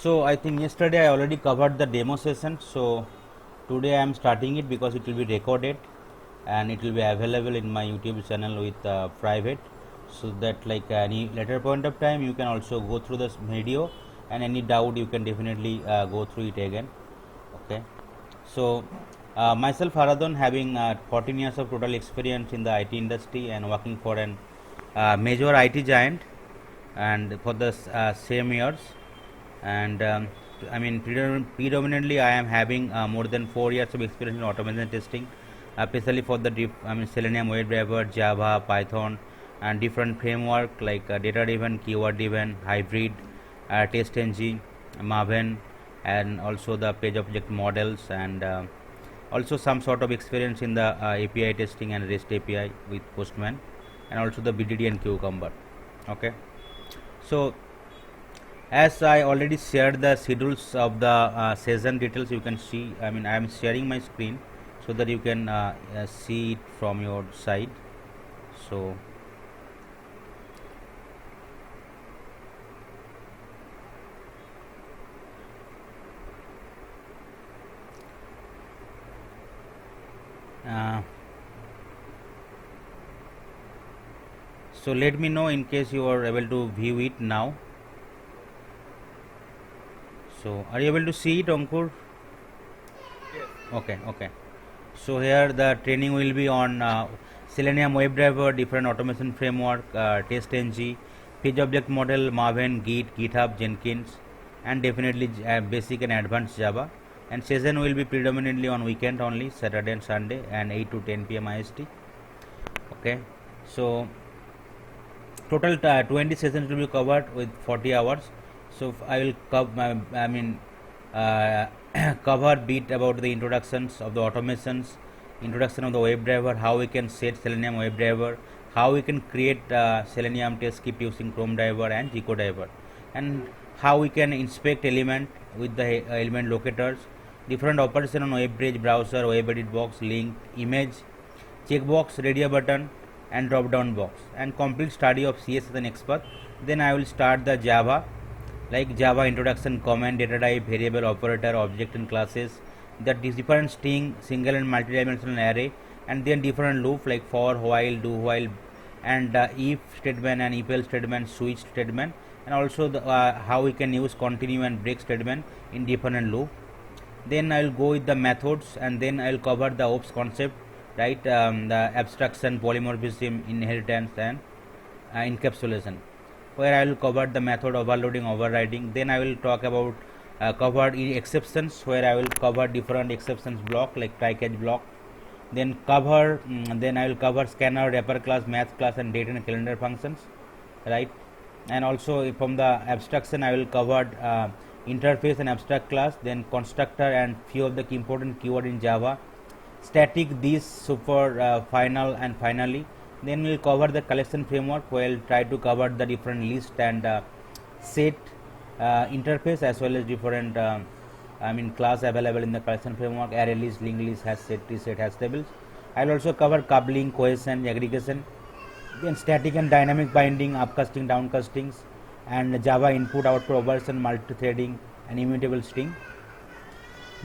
So I think yesterday I already covered the demo session, so today I am starting it because it will be recorded and it will be available in my YouTube channel with private, so that like any later point of time you can also go through this video, and any doubt you can definitely go through it again. Okay. So myself Haradon, having 14 years of total experience in the IT industry and working for an major IT giant and for the same years, and I mean predominantly I am having more than 4 years of experience in automation testing, especially for the Selenium WebDriver, Java, Python, and different framework like data driven, keyword driven, hybrid, TestNG, Maven, and also the page object models, and also some sort of experience in the API testing and REST API with Postman, and also the BDD and Cucumber. Okay. So as I already shared the schedules of the session details, you can see, I mean I am sharing my screen so that you can see it from your side. So so let me know in case you are able to view it now. So are you able to see it, Ankur? Yes. Okay. So here the training will be on Selenium WebDriver, different automation framework, TestNG, page object model, Maven, Git, GitHub, Jenkins, and definitely basic and advanced Java. And session will be predominantly on weekend only, Saturday and Sunday, and 8 to 10 p.m. IST. Okay. So total 20 sessions will be covered with 40 hours. So I will uh, cover bit about the introductions of the automations, introduction of the WebDriver, how we can set Selenium WebDriver, how we can create Selenium test script using Chrome driver and Gcode driver, and how we can inspect element with the element locators, different operation on web page, browser, web edit box, link, image, checkbox, radio button, and drop down box, and complete study of CS as an expert. Then I will start the Java, like Java introduction, comment, data type, variable, operator, object, and classes, that is different string, single and multi-dimensional array, and then different loop like for, while, do while, and if statement and if else statement, switch statement, and also the, how we can use continue and break statement in different loop. Then I will go with the methods, and then I will cover the OPS concept, right? The abstraction, polymorphism, inheritance, and encapsulation, where I will cover the method overloading, overriding. Then I will talk about cover exceptions, where I will cover different exceptions block like try catch block. Then then I will cover scanner, wrapper class, math class, and date and calendar functions, right? And also from the abstraction I will cover interface and abstract class, then constructor and few of the important keyword in Java, static, this, super, final, and finally then we'll cover the collection framework, where we'll try to cover the different list and set interface, as well as different class available in the collection framework, array list, linked list, hash set, reset, hash tables. I'll also cover coupling, cohesion, aggregation, then static and dynamic binding, upcasting, downcastings, and Java input output operation, multi-threading, and immutable string.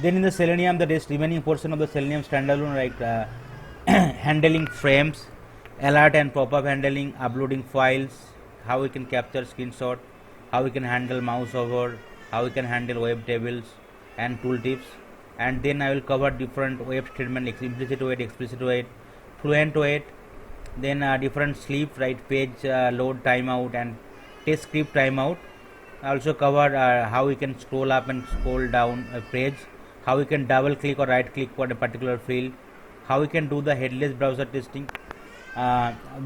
Then in the Selenium, the remaining portion of the Selenium standalone, like handling frames, alert and pop-up handling, uploading files, how we can capture screenshot, how we can handle mouse over, how we can handle web tables and tooltips. And then I will cover different web statement, implicit wait, explicit wait, fluent wait, then different sleep, right, page load timeout, and test script timeout. I also cover how we can scroll up and scroll down a page, how we can double click or right click for a particular field, how we can do the headless browser testing,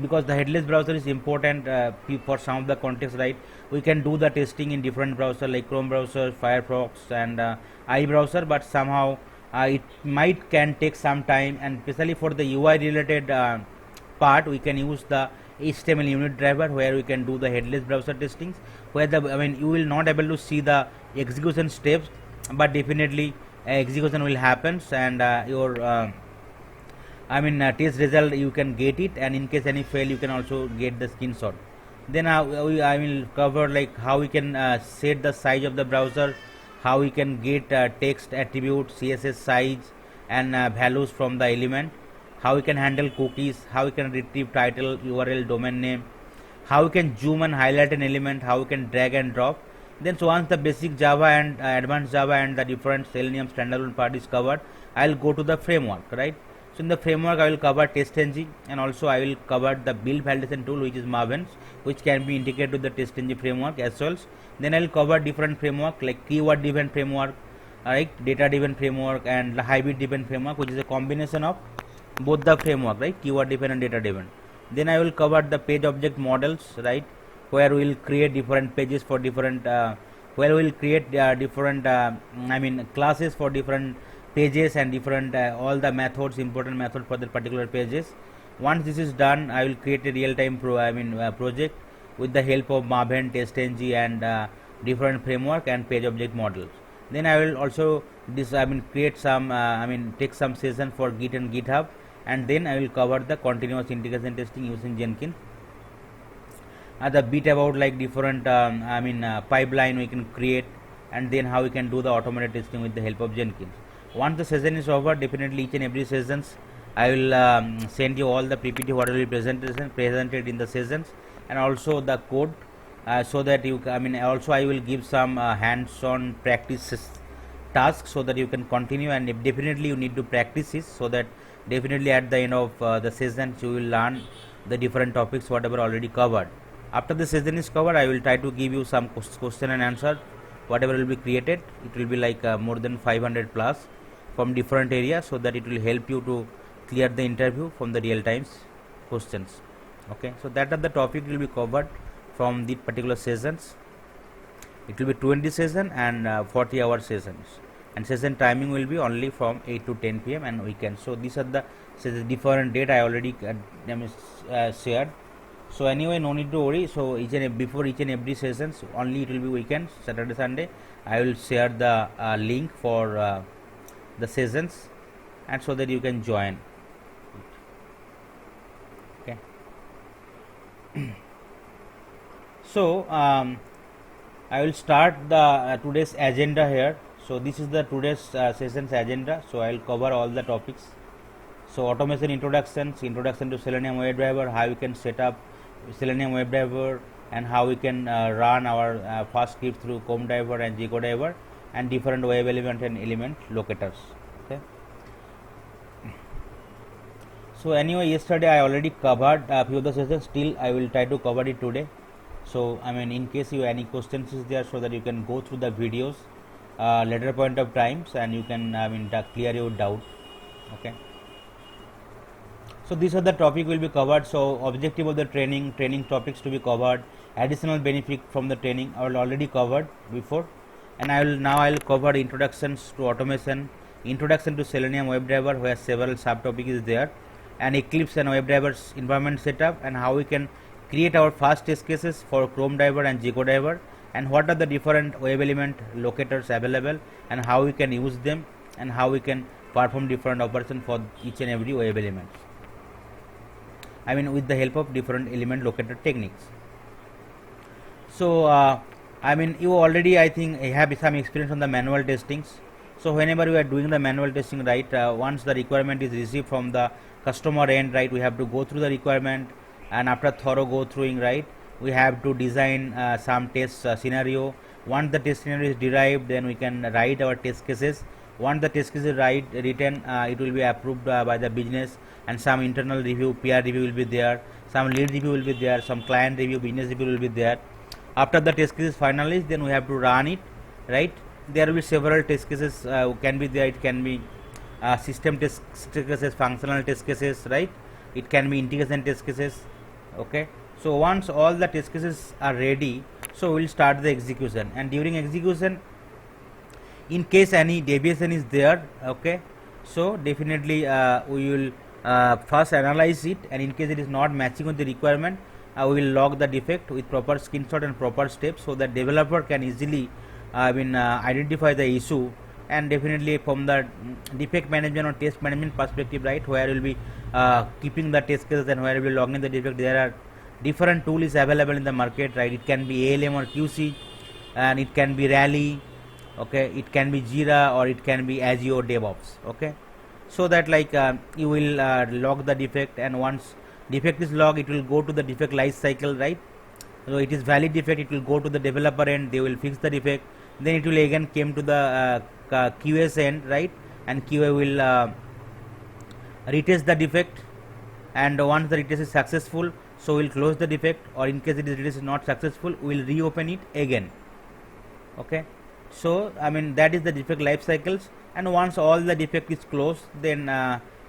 because the headless browser is important for some of the context, right? We can do the testing in different browser like Chrome browser, Firefox, and iBrowser, but somehow it might can take some time, and especially for the UI related part we can use the HTML unit driver, where we can do the headless browser testings, where you will not able to see the execution steps, but definitely execution will happen, and your test result you can get it, and in case any fail you can also get the screenshot. Then I will cover like how we can set the size of the browser, how we can get text attributes, CSS size and values from the element, how we can handle cookies, how we can retrieve title, URL, domain name, how we can zoom and highlight an element, how we can drag and drop. Then so once the basic Java and advanced Java and the different Selenium standalone part is covered, I'll go to the framework, right? So in the framework I will cover TestNG, and also I will cover the build validation tool, which is Maven, which can be integrated with the TestNG framework as well. Then I will cover different framework like keyword driven framework, right, data driven framework and the hybrid driven framework, which is a combination of both the framework, right, keyword driven and data driven. Then I will cover the page object models, right, where we will create different pages for different where we will create different classes for different pages and different all the methods, important methods for the particular pages. Once this is done, I will create a real-time project with the help of Maven, TestNG and different framework and page object models. Then I will also create some take some session for Git and GitHub, and then I will cover the continuous integration testing using Jenkins. The bit about like different pipeline we can create, and then how we can do the automated testing with the help of Jenkins. Once the session is over, definitely each and every sessions I will send you all the PPT what will be presented in the sessions, and also the code, so that you also I will give some hands-on practice tasks so that you can continue, and if definitely you need to practice this, so that definitely at the end of the sessions you will learn the different topics whatever already covered. After the session is covered, I will try to give you some question and answer whatever will be created. It will be like more than 500 plus from different areas, so that it will help you to clear the interview from the real times questions. Okay, so that are the topic will be covered from the particular sessions. It will be 20 session and 40-hour sessions, and session timing will be only from 8 to 10 p.m. and weekend. So these are the different date I already shared. So anyway, no need to worry. So before each and every sessions, only it will be weekends, Saturday, Sunday. I will share the link for the sessions, and so that you can join. Okay. So I will start the today's agenda here. So this is the today's sessions agenda. So I will cover all the topics. So automation introductions, introduction to Selenium WebDriver, how you can set up Selenium WebDriver, and how we can run our fast script through ChromeDriver and GeoDriver, and different web element and element locators. Okay. So anyway, yesterday I already covered a few of the sessions. Still I will try to cover it today. So in case you any questions is there, so that you can go through the videos later point of times, and you can clear your doubt. Okay. So these are the topic will be covered. So objective of the training topics to be covered, additional benefit from the training I will already covered before, and I will cover introductions to automation, introduction to Selenium WebDriver, where several subtopics is there, and Eclipse and WebDriver's environment setup, and how we can create our fast test cases for ChromeDriver and GeoDriver, and what are the different web element locators available, and how we can use them, and how we can perform different operations for each and every web element. With the help of different element locator techniques. So you already, I think, have some experience on the manual testings. So whenever we are doing the manual testing, right, once the requirement is received from the customer end, right, we have to go through the requirement, and after thorough go throughing, right, we have to design some test scenario. Once the test scenario is derived, then we can write our test cases. Once the test case is written, it will be approved by the business, and some internal review, peer review will be there, some lead review will be there, some client review, business review will be there. After the test case is finalized, then we have to run it, right. There will be several test cases can be there. It can be system test cases, functional test cases, right. It can be integration test cases. Okay. So once all the test cases are ready, so we will start the execution, and during execution, in case any deviation is there, okay, so definitely we will first analyze it, and in case it is not matching with the requirement, we will log the defect with proper screenshot and proper steps, so that developer can easily identify the issue. And definitely from the defect management or test management perspective, right, where we will be keeping the test cases and where we will be logging the defect, there are different tool is available in the market, right? It can be ALM or QC, and it can be Rally, okay, it can be Jira, or it can be Azure DevOps, okay. So that like you will log the defect, and once defect is logged, it will go to the defect life cycle, right? So it is valid defect, it will go to the developer end, they will fix the defect, then it will again came to the QS end, right? And QA will retest the defect, and once the retest is successful, so we'll close the defect, or in case it is not successful, we'll reopen it again, okay. So I mean that is the defect life cycles, and once all the defect is closed, then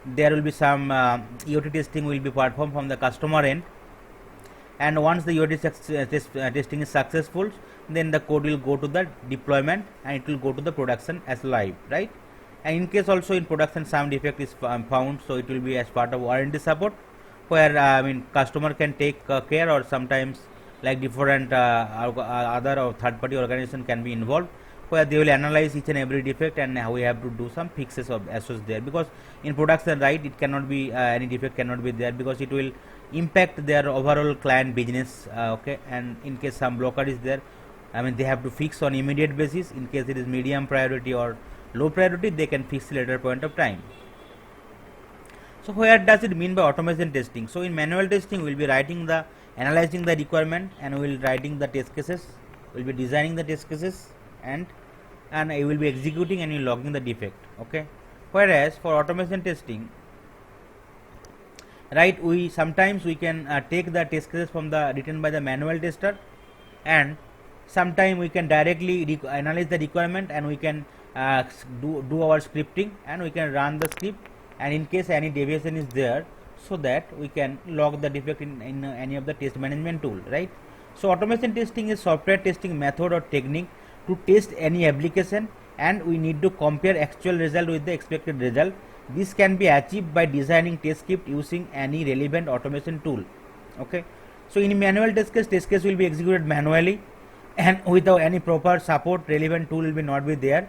there will be some UAT testing will be performed from the customer end, and once the UAT testing is successful, then the code will go to the deployment, and it will go to the production as live, right? And in case also in production some defect is found, so it will be as part of warranty support, where I mean customer can take care, or sometimes like different other or third party organization can be involved, where they will analyze each and every defect, and we have to do some fixes of associated there, because in production, right, it cannot be any defect cannot be there, because it will impact their overall client business, okay. And in case some blocker is there, I mean they have to fix on immediate basis. In case it is medium priority or low priority, they can fix later point of time. So where does it mean by automation testing? So in manual testing, we will be writing the analyzing the requirement, and we will writing the test cases, we will be designing the test cases, and you will be executing, and you logging the defect, okay. Whereas for automation testing, right, we sometimes we can take the test cases from the written by the manual tester, and sometime we can directly analyze the requirement, and we can do our scripting, and we can run the script, and in case any deviation is there, so that we can log the defect in any of the test management tool, right? So automation testing is software testing method or technique to test any application, and we need to compare actual result with the expected result. This can be achieved by designing test script using any relevant automation tool, okay. So in manual test case will be executed manually, and without any proper support, relevant tool will be not be there.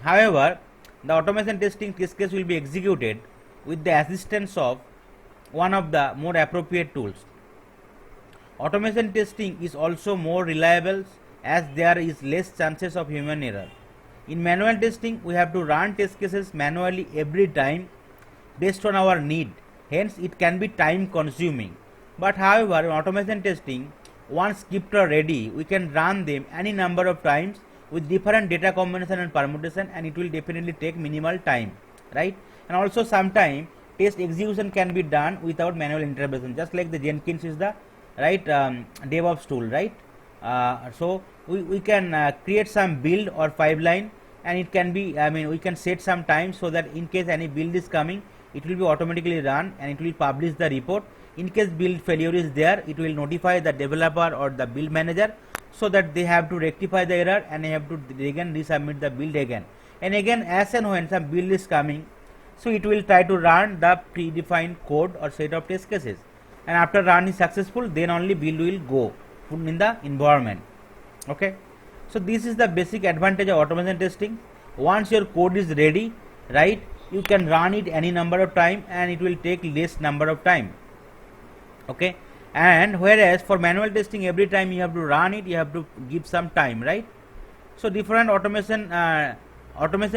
However, the automation testing test case will be executed with the assistance of one of the more appropriate tools. Automation testing is also more reliable, as there is less chances of human error. In manual testing, we have to run test cases manually every time based on our need, hence it can be time consuming. But however, in automation testing, once scripts are ready, we can run them any number of times with different data combination and permutation, and it will definitely take minimal time, right? And also sometime test execution can be done without manual intervention, just like the Jenkins is the right DevOps tool, right? So we can create some build or pipeline, and it can be, I mean we can set some time, so that in case any build is coming, it will be automatically run, and it will publish the report. In case build failure is there, it will notify the developer or the build manager, so that they have to rectify the error, and they have to again resubmit the build again and again. As and when some build is coming, so it will try to run the predefined code or set of test cases, and after run is successful, then only build will go in the environment, okay. So this is the basic advantage of automation testing. Once your code is ready, right, you can run it any number of time, and it will take less number of time, okay. And whereas for manual testing, every time you have to run it, you have to give some time, right? So different automation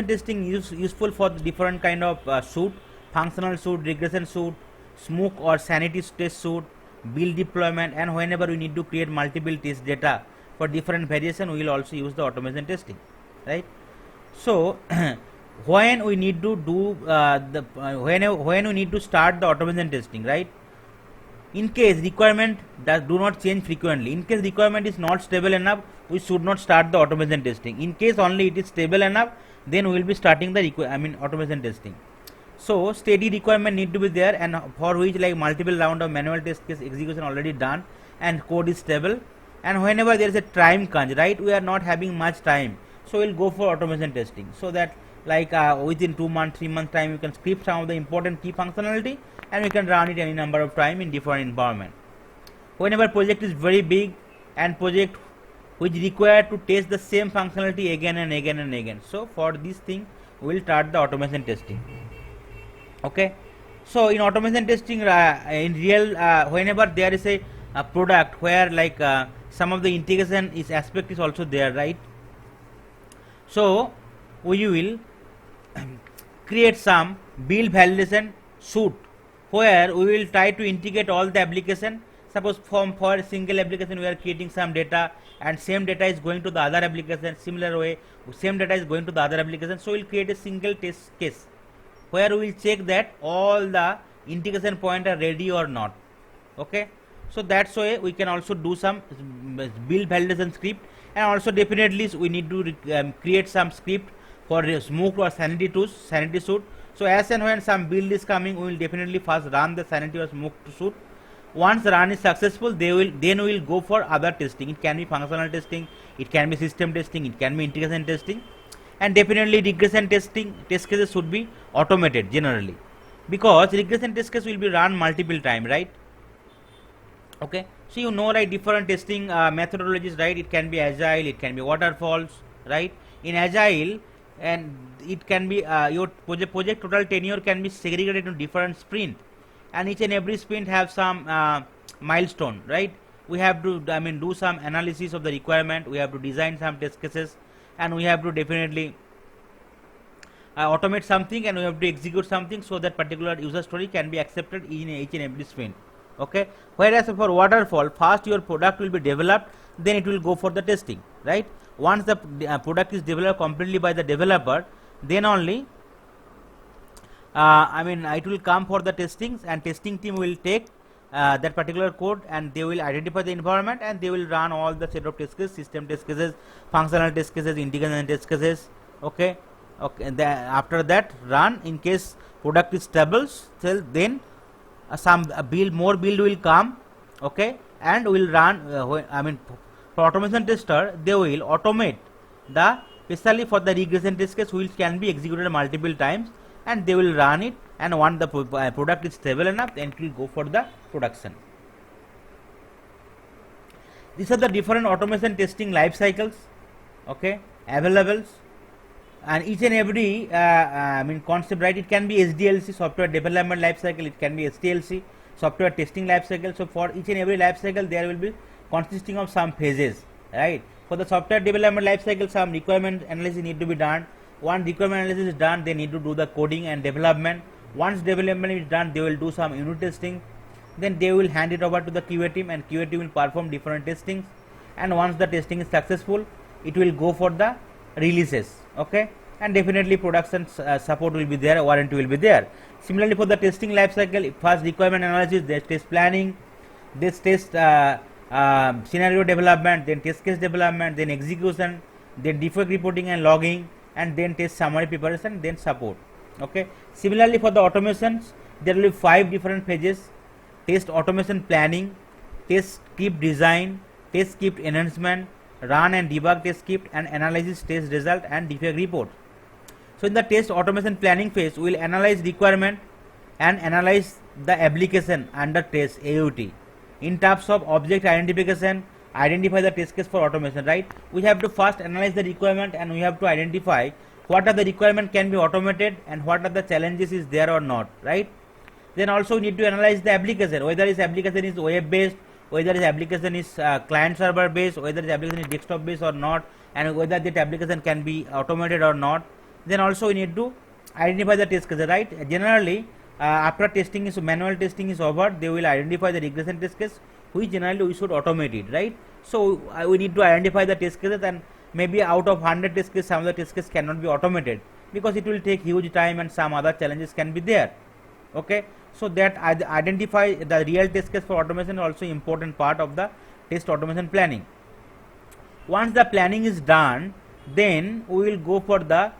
testing is useful for different kind of suite: functional suite, regression suite, smoke or sanity test suite, build deployment, and whenever we need to create multiple test data for different variation, we will also use the automation testing, right? So when we need to do when we need to start the automation testing, right? In case requirement that do not change frequently, in case requirement is not stable enough, we should not start the automation testing. In case only it is stable enough, then we will be starting the automation testing. So steady requirement need to be there, and for which like multiple round of manual test case execution already done, and code is stable. And whenever there is a time crunch, right, we are not having much time, so we'll go for automation testing, so that like within 2 months, 3 months time, you can script some of the important key functionality, and we can run it any number of time in different environment. Whenever project is very big, and project which require to test the same functionality again and again and again, so for this thing we will start the automation testing, okay. So in automation testing, in real, whenever there is a product where like some of the integration is aspect is also there, right? So we will create some build validation suite where we will try to integrate all the application. Suppose for a single application we are creating some data, and same data is going to the other application, similar way same data is going to the other application. So we will create a single test case where we will check that all the integration point are ready or not. Okay, so that's why we can also do some build validation script, and also definitely we need to create some script for smoke or sanity suit. So as and when some build is coming, we will definitely first run the sanity or smoke suit. Once run is successful, then we will go for other testing. It can be functional testing, it can be system testing, it can be integration testing, and definitely regression testing test cases should be automated generally, because regression test case will be run multiple time, right? Okay, so you know, right, different testing methodologies, right? It can be agile, it can be waterfalls, right? In agile, and it can be your project total tenure can be segregated into different sprint, and each and every sprint have some milestone, right? We have to do some analysis of the requirement, we have to design some test cases, and we have to definitely automate something, and we have to execute something so that particular user story can be accepted in each and every sprint. Okay, whereas for waterfall, first your product will be developed, then it will go for the testing, right? Once the product is developed completely by the developer, then only it will come for the testings, and testing team will take that particular code, and they will identify the environment, and they will run all the set of test cases, system test cases, functional test cases, integration test cases. Okay, after that run, in case product is stable, then some more build will come. Okay, and will run for automation tester, they will automate the, especially for the regression test case, which can be executed multiple times, and they will run it, and once the product is stable enough, then it will go for the production. These are the different automation testing life cycles, okay, available, and each and every concept, right? It can be SDLC, software development life cycle, it can be STLC, software testing life cycle. So for each and every life cycle, there will be consisting of some phases, right? For the software development life cycle, some requirement analysis need to be done. Once requirement analysis is done, they need to do the coding and development. Once development is done, they will do some unit testing, then they will hand it over to the QA team, and QA team will perform different testings, and once the testing is successful, it will go for the releases. Okay, and definitely production support will be there, warranty will be there. Similarly, for the testing life cycle, first requirement analysis, then test planning, this test scenario development, then test case development, then execution, then defect reporting and logging, and then test summary preparation, then support. Okay, similarly for the automations, there will be 5 different phases: test automation planning, test script design, test script enhancement, run and debug test script, and analysis test result and defect report. So in the test automation planning phase, we will analyze requirement and analyze the application under test AUT in terms of object identification, identify the test case for automation, right? We have to first analyze the requirement, and we have to identify what are the requirement can be automated, and what are the challenges is there or not, right? Then also we need to analyze the application, whether this application is web based, whether this application is client server based, whether this application is desktop based or not, and whether that application can be automated or not. Then also we need to identify the test case, right? Generally after testing is manual testing is over, they will identify the regression test case, which generally we should automate it, right? So we need to identify the test cases, and maybe out of 100 test cases, some of the test cases cannot be automated because it will take huge time, and some other challenges can be there. Okay, so that identify the real test case for automation is also important part of the test automation planning. Once the planning is done, then we will go for the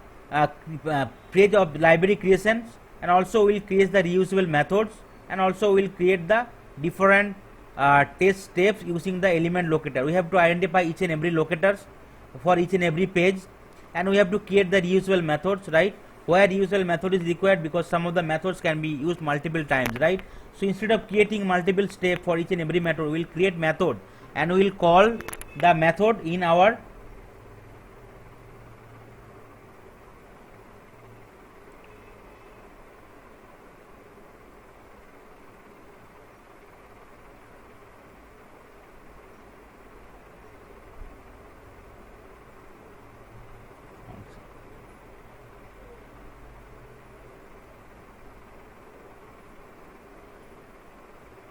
page of library creations, and also we will create the reusable methods, and also we will create the different test steps using the element locator. We have to identify each and every locators for each and every page, and we have to create the reusable methods, right? Where reusable method is required, because some of the methods can be used multiple times, right? So instead of creating multiple steps for each and every method, we will create method, and we will call the method in our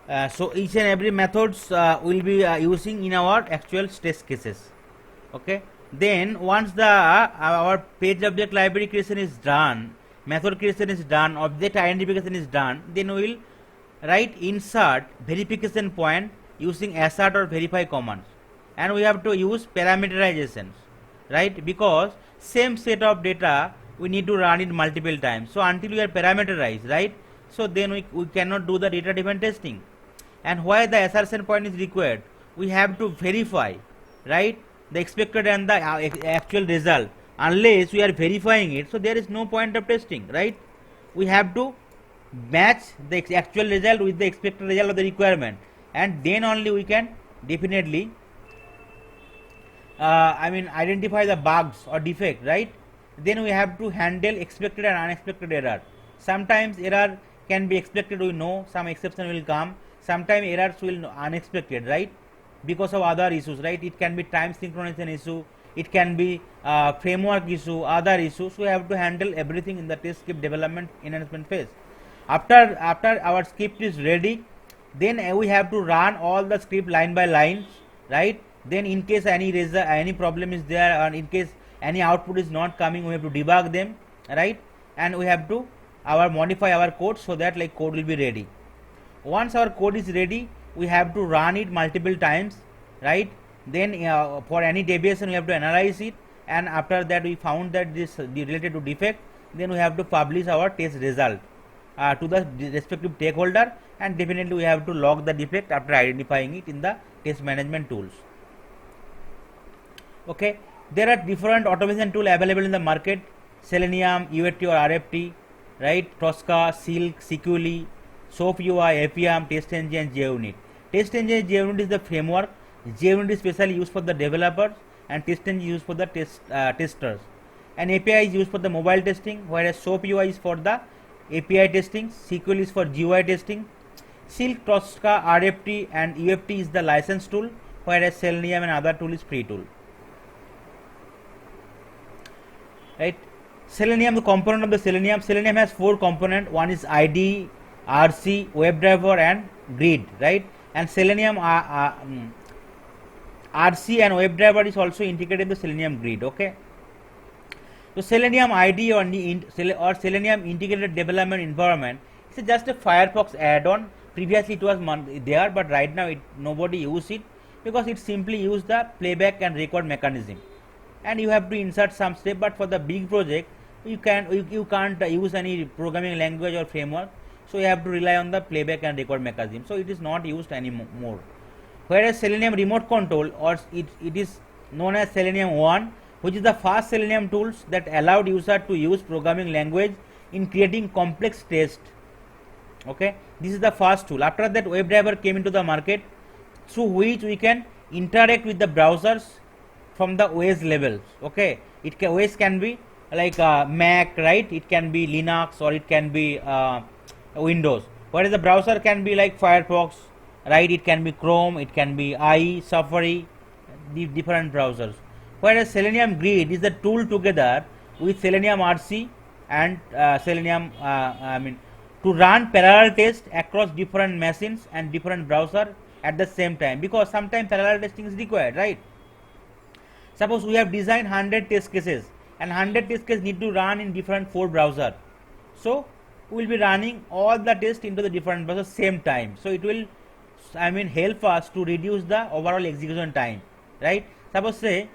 So each and every methods will be using in our actual test cases. Okay. Then once the our page object library creation is done, method creation is done, object identification is done, then we will write insert verification point using assert or verify commands, and we have to use parameterizations, right? Because same set of data we need to run it multiple times. So until we are parameterized, right? So then we cannot do the data driven testing. And why the assertion point is required, we have to verify, right, the expected and the actual result. Unless we are verifying it, so there is no point of testing, right? We have to match the actual result with the expected result of the requirement, and then only we can definitely identify the bugs or defect, right? Then we have to handle expected and unexpected error. Sometimes error can be expected, we know some exception will come. Sometimes errors will unexpected, right, because of other issues, right? It can be time synchronization issue, it can be framework issue, other issues. So we have to handle everything in the test script development enhancement phase. After our script is ready, then we have to run all the script line by line, right? Then in case any problem is there, or in case any output is not coming, we have to debug them, right? And we have to modify our code so that like code will be ready. Once our code is ready, we have to run it multiple times, right? Then for any deviation we have to analyze it, and after that we found that this related to defect, then we have to publish our test result to the respective stakeholder, and definitely we have to log the defect after identifying it in the test management tools. Okay, there are different automation tool available in the market: Selenium, UAT or RFT, right? Tosca, Silk, Sequely, SOAP UI, Appium, TestNG and JUnit. TestNG and JUnit is the framework. JUnit is specially used for the developers, and TestNG is used for the testers. And API is used for the mobile testing, whereas SOAP UI is for the API testing, Sequel is for GUI testing, Silk, Tosca, RFT and UFT is the license tool, whereas Selenium and other tool is free tool. Right? Selenium, the component of the Selenium has 4 components. One is IDE, RC, WebDriver and Grid, right? And Selenium RC and WebDriver is also integrated in the Selenium Grid. Okay. So Selenium IDE or Selenium Integrated Development Environment is just a Firefox add-on. Previously it was there, but right now nobody use it because it simply use the playback and record mechanism, and you have to insert some step. But for the big project, you can't use any programming language or framework, so you have to rely on the playback and record mechanism. So it is not used anymore. Whereas Selenium Remote Control, or it is known as Selenium 1, which is the first Selenium tools that allowed user to use programming language in creating complex tests. Okay, this is the first tool. After that, WebDriver came into the market, through which we can interact with the browsers from the OS levels. Okay, OS can be like Mac, right? It can be Linux or it can be Windows. Whereas the browser can be like Firefox, right? It can be Chrome, it can be IE, Safari, the different browsers. Whereas Selenium Grid is the tool together with Selenium RC and Selenium to run parallel test across different machines and different browser at the same time, because sometimes parallel testing is required, right? Suppose we have designed 100 test cases, and 100 test cases need to run in different 4 browser, so we will be running all the tests into the different browsers same time. So it will help us to reduce the overall execution time, right? Suppose say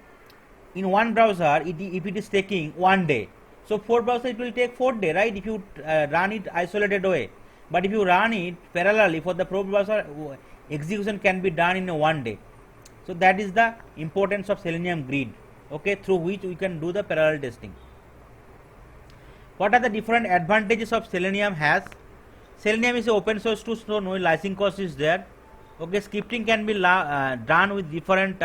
in one browser, if it is taking 1 day, so 4 browser it will take 4 days, right? If you run it isolated way, but if you run it parallelly for the 4 browser, execution can be done in 1 day. So that is the importance of Selenium Grid, okay, through which we can do the parallel testing. What are the different advantages of Selenium has? Selenium is an open source tool, so no licensing cost is there. Okay, scripting can be done with different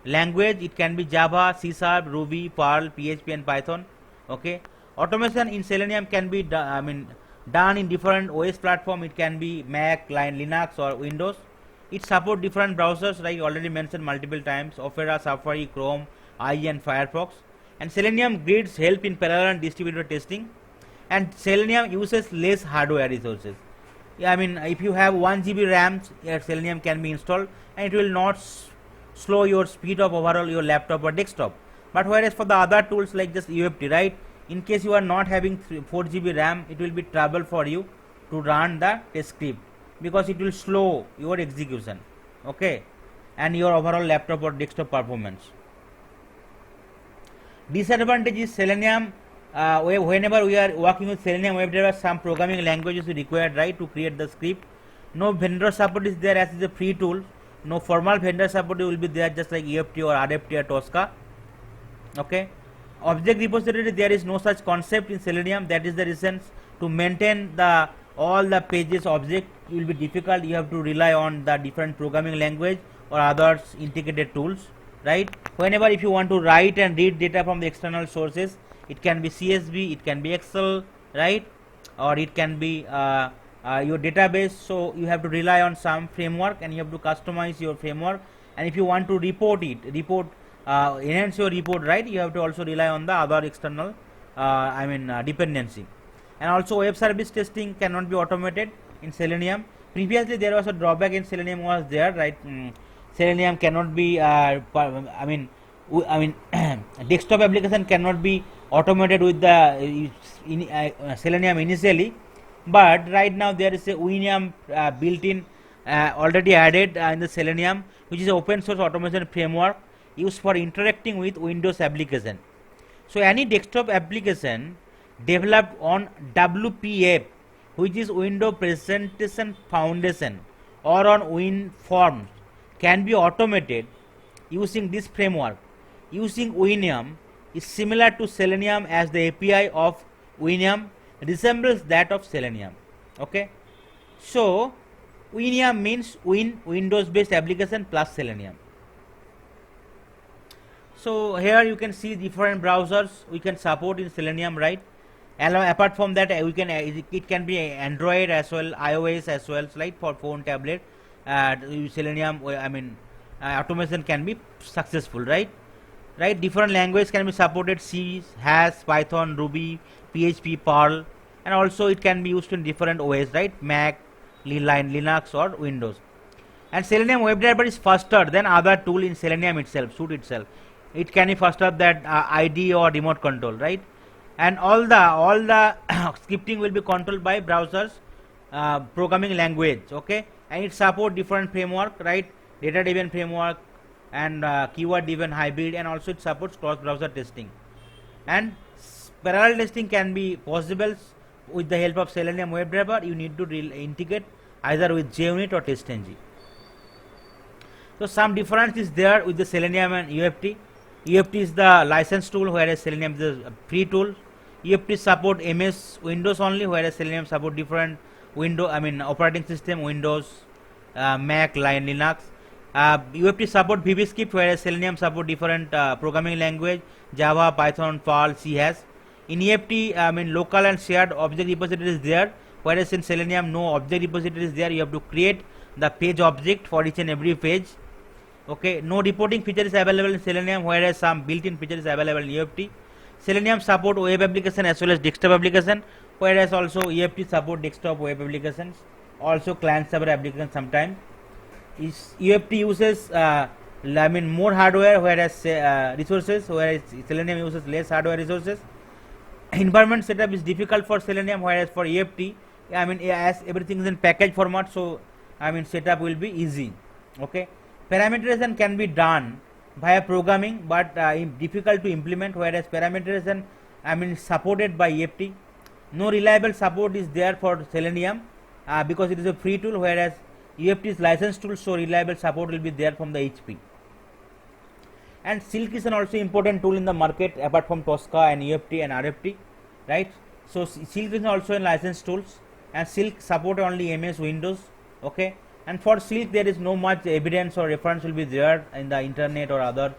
language. It can be Java, C#, Ruby, Perl, PHP and Python. Okay, automation in Selenium can be done in different OS platform. It can be Mac, Linux or Windows. It supports different browsers, like I already mentioned multiple times: Opera, Safari, Chrome, IE and Firefox. And Selenium Grids help in parallel and distributed testing. And Selenium uses less hardware resources. I mean, if you have 1 GB RAM, Selenium can be installed, and it will not slow your speed of overall your laptop or desktop. But whereas for the other tools like just UFT, right, in case you are not having 4 GB RAM, it will be trouble for you to run the test script, because it will slow your execution, okay, and your overall laptop or desktop performance. Disadvantage is Selenium. Whenever we are working with Selenium WebDriver, some programming languages is required, right, to create the script. No vendor support is there, as is a free tool. No formal vendor support will be there, just like EFT or RFT or Tosca. Okay. Object repository, there is no such concept in Selenium. That is the reason to maintain the all the pages object will be difficult. You have to rely on the different programming language or others integrated tools, right. Whenever if you want to write and read data from the external sources, it can be CSV, it can be Excel, right, or it can be your database. So you have to rely on some framework, and you have to customize your framework. And if you want to enhance your report, right, you have to also rely on the other external dependency. And also web service testing cannot be automated in Selenium. Previously there was a drawback in Selenium was there, right. Selenium cannot be desktop application cannot be automated with the Selenium initially, but right now there is a Winium built-in already added in the Selenium, which is an open source automation framework used for interacting with Windows application. So any desktop application developed on WPF, which is Windows Presentation Foundation, or on WinForms, can be automated using this framework. Using Winium is similar to Selenium, as the API of Winium resembles that of Selenium. Okay, so Winium means Windows based application plus Selenium. So here you can see different browsers we can support in Selenium, right. Apart from that, we can it can be Android as well, iOS as well, right, for phone, tablet. Selenium automation can be successful, right. Different languages can be supported: C, Hash, Python, Ruby, PHP, Perl, and also it can be used in different OS, right, Mac, Linux or Windows. And Selenium WebDriver is faster than other tool in Selenium itself, suite itself. It can be faster than ID or remote control, right. And all the scripting will be controlled by browsers programming language, okay. And it support different framework, right, data driven framework and keyword driven hybrid, and also it supports cross browser testing. And parallel testing can be possible with the help of Selenium WebDriver. You need to integrate either with JUnit or TestNG. So some difference is there with the Selenium and UFT. UFT is the license tool, whereas Selenium is a free tool. UFT support MS Windows only, whereas Selenium support different operating system, Windows, Mac, Linux. UFT support VBScript, whereas Selenium support different programming language, Java, Python, Perl, C Hash. In UFT, local and shared object repository is there, whereas in Selenium no object repository is there. You have to create the page object for each and every page. Okay, no reporting feature is available in Selenium, whereas some built-in feature is available in UFT. Selenium support web application as well as desktop application, whereas also UFT support desktop web applications, also client server application sometimes. UFT uses more hardware, whereas resources, whereas Selenium uses less hardware resources. Environment setup is difficult for Selenium, whereas for UFT, as everything is in package format, so setup will be easy. Okay, parameterization can be done via programming, but difficult to implement, whereas parameterization supported by UFT. No reliable support is there for Selenium because it is a free tool, whereas UFT is licensed tool, so reliable support will be there from the HP. And Silk is an also important tool in the market apart from Tosca and UFT and RFT, right. So Silk is also in licensed tools, and Silk support only MS Windows. Okay, and for Silk there is no much evidence or reference will be there in the internet or other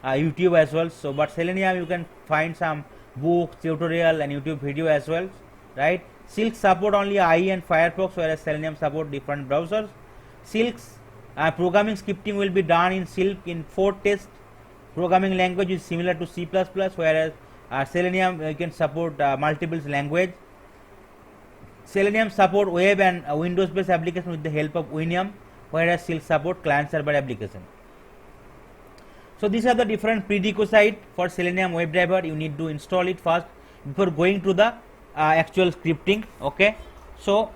YouTube as well. So but Selenium you can find some books, tutorial and YouTube video as well, right. Silk support only IE and Firefox, whereas Selenium support different browsers. Silk's programming scripting will be done in Silk in 4 test programming language is similar to C++, whereas Selenium you can support multiple language. Selenium support web and Windows based application with the help of Winium, whereas Silk support client server application. So these are the different prerequisites for Selenium WebDriver. You need to install it first before going to the actual scripting. Okay, so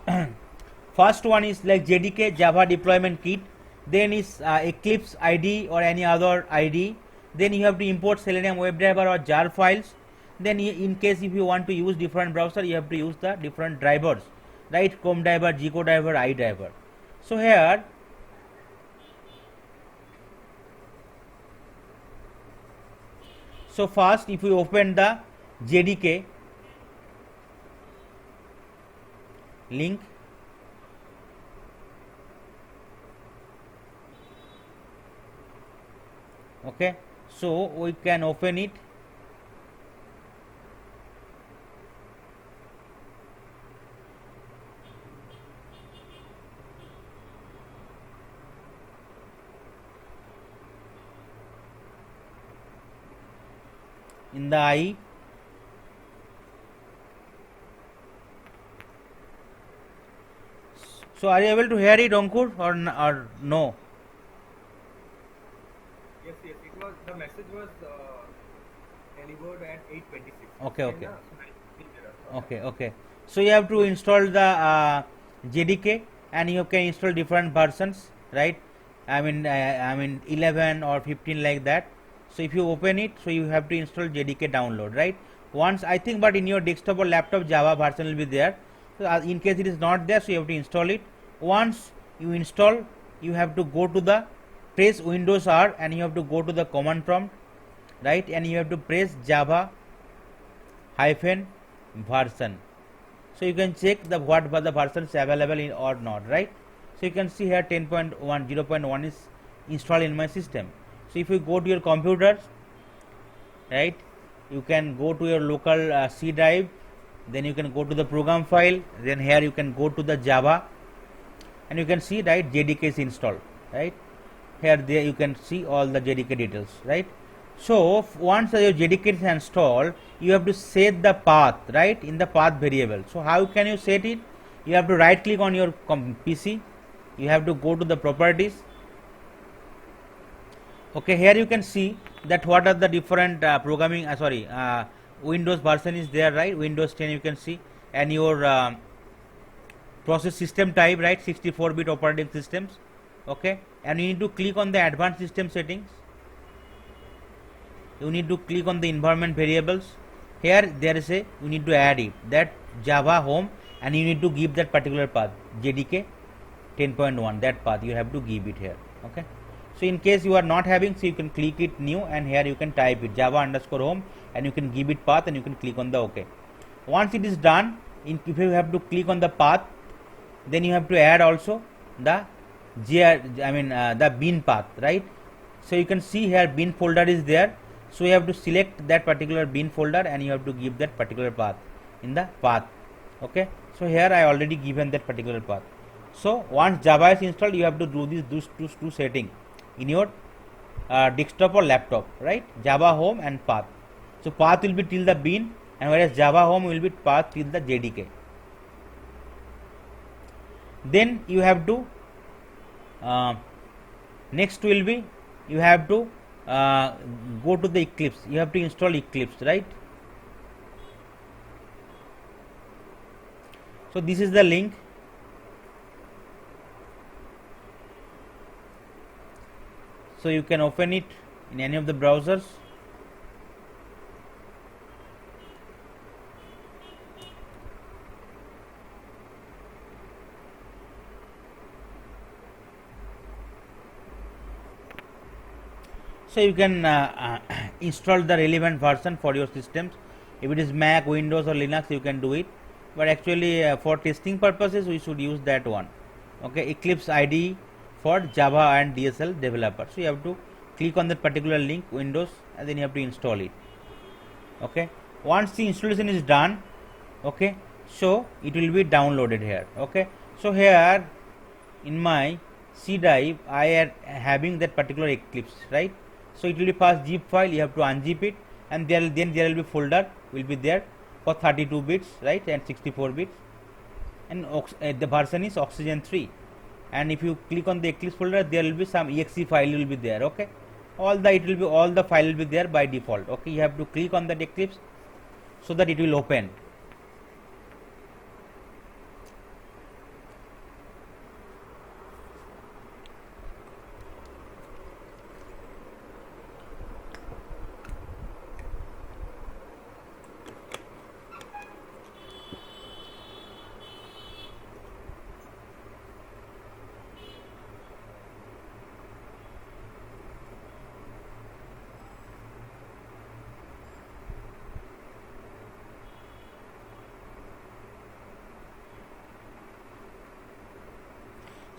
first one is like JDK Java Deployment Kit, then is Eclipse IDE or any other IDE, then you have to import Selenium WebDriver or jar files. Then in case if you want to use different browser, you have to use the different drivers, right? Chrome driver, Gcode driver, iDriver. So here so first if we open the JDK link, okay, so we can open it. In the IE, so are you able to hear it, Ankur, or no? Yes, yes. It was the message was delivered at 8:26. Okay, okay. And, Okay. So you have to install the JDK, and you can install different versions, right? I mean 11 or 15 like that. So if you open it, so you have to install JDK download, right? Once I think, but in your desktop or laptop Java version will be there. So in case it is not there, so you have to install it. Once you install, you have to go to the press Windows R and you have to go to the command prompt, right? And you have to press Java hyphen version. So you can check the what the versions available in or not, right? So you can see here 10.1 0.1 is installed in my system. So if you go to your computer, right, you can go to your local C drive, then you can go to the program file, then here you can go to the Java, and you can see, right, JDK is installed, right? Here there you can see all the JDK details, right? So once your JDK is installed, you have to set the path, right, in the path variable. So how can you set it? You have to right click on your PC, you have to go to the properties. Okay, here you can see that what are the different programming Windows version is there, right? Windows 10 you can see, and your process system type, right, 64-bit operating systems. Okay, and you need to click on the advanced system settings. You need to click on the environment variables. Here there is a, you need to add it, that Java home, and you need to give that particular path, JDK 10.1, that path you have to give it here. Okay, so in case you are not having, so you can click it new, and here you can type it Java underscore home, and you can give it path, and you can click on the OK. Once it is done, if you have to click on the path, then you have to add also the the bin path, right? So you can see here bin folder is there, so you have to select that particular bin folder and you have to give that particular path in the path. Okay, so here I already given that particular path. So once Java is installed, you have to do these two setting in your desktop or laptop, right? Java home and path. So path will be till the bin, and whereas Java home will be path till the JDK. Then you have to next will be, you have to go to the Eclipse. You have to install Eclipse, right? So this is the link. So you can open it in any of the browsers. So you can install the relevant version for your systems. If it is Mac, Windows or Linux, you can do it, but actually for testing purposes we should use that one. Okay, Eclipse IDE for Java and DSL developer. So you have to click on that particular link, Windows, and then you have to install it. Okay, once the installation is done, okay, so it will be downloaded here. Okay, so here in my C drive I am having that particular Eclipse, right? So it will be pass zip file, you have to unzip it, and then there will be folder will be there for 32 bits, right, and 64 bits, and the version is oxygen 3. And if you click on the Eclipse folder, there will be some exe file will be there. Okay, all the file will be there by default. Okay, you have to click on that Eclipse so that it will open.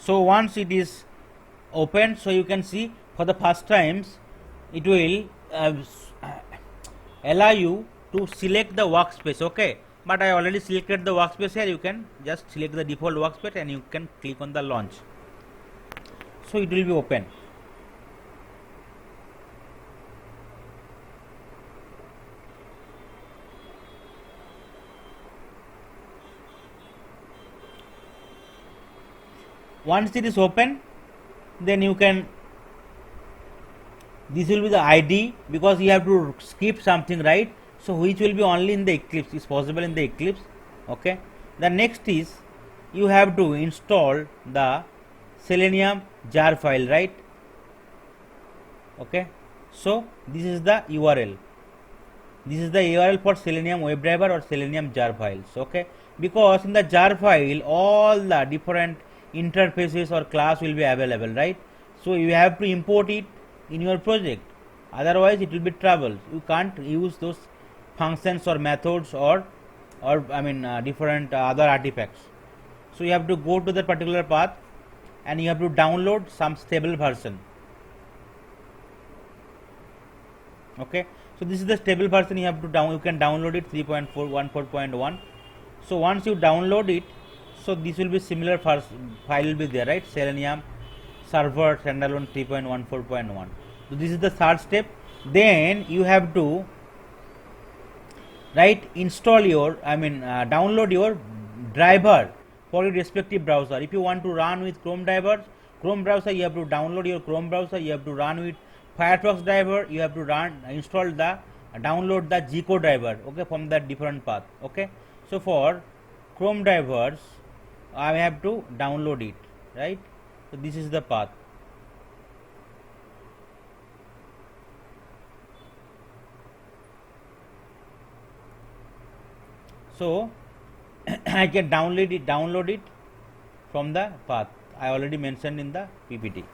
So once it is opened, so you can see for the first times it will allow you to select the workspace. Okay, but I already selected the workspace here. You can just select the default workspace and you can click on the launch. So it will be open. Once it is open, then you can, this will be the ID, because you have to skip something, right? So which will be only in the Eclipse, is possible in the Eclipse. Okay, the next is you have to install the Selenium jar file, right? Okay, so this is the URL. This is the URL for Selenium WebDriver or Selenium jar files. Okay, because in the jar file all the different interfaces or class will be available, right? So you have to import it in your project, otherwise it will be trouble. You can't use those functions or methods or different other artifacts. So you have to go to that particular path and you have to download some stable version. Okay, so this is the stable version. You have to you can download it 3.4.14.1. so once you download it, so this will be similar file will be there, right? Selenium server standalone 3.14.1. so this is the third step. Then you have to install your download your driver for your respective browser. If you want to run with Chrome browser, you have to download your Chrome browser. You have to run with Firefox driver, you have to download the G-code driver, okay, from that different path. Okay, so for Chrome drivers I have to download it, right? So this is the path. So I can download it from the path I already mentioned in the PPT.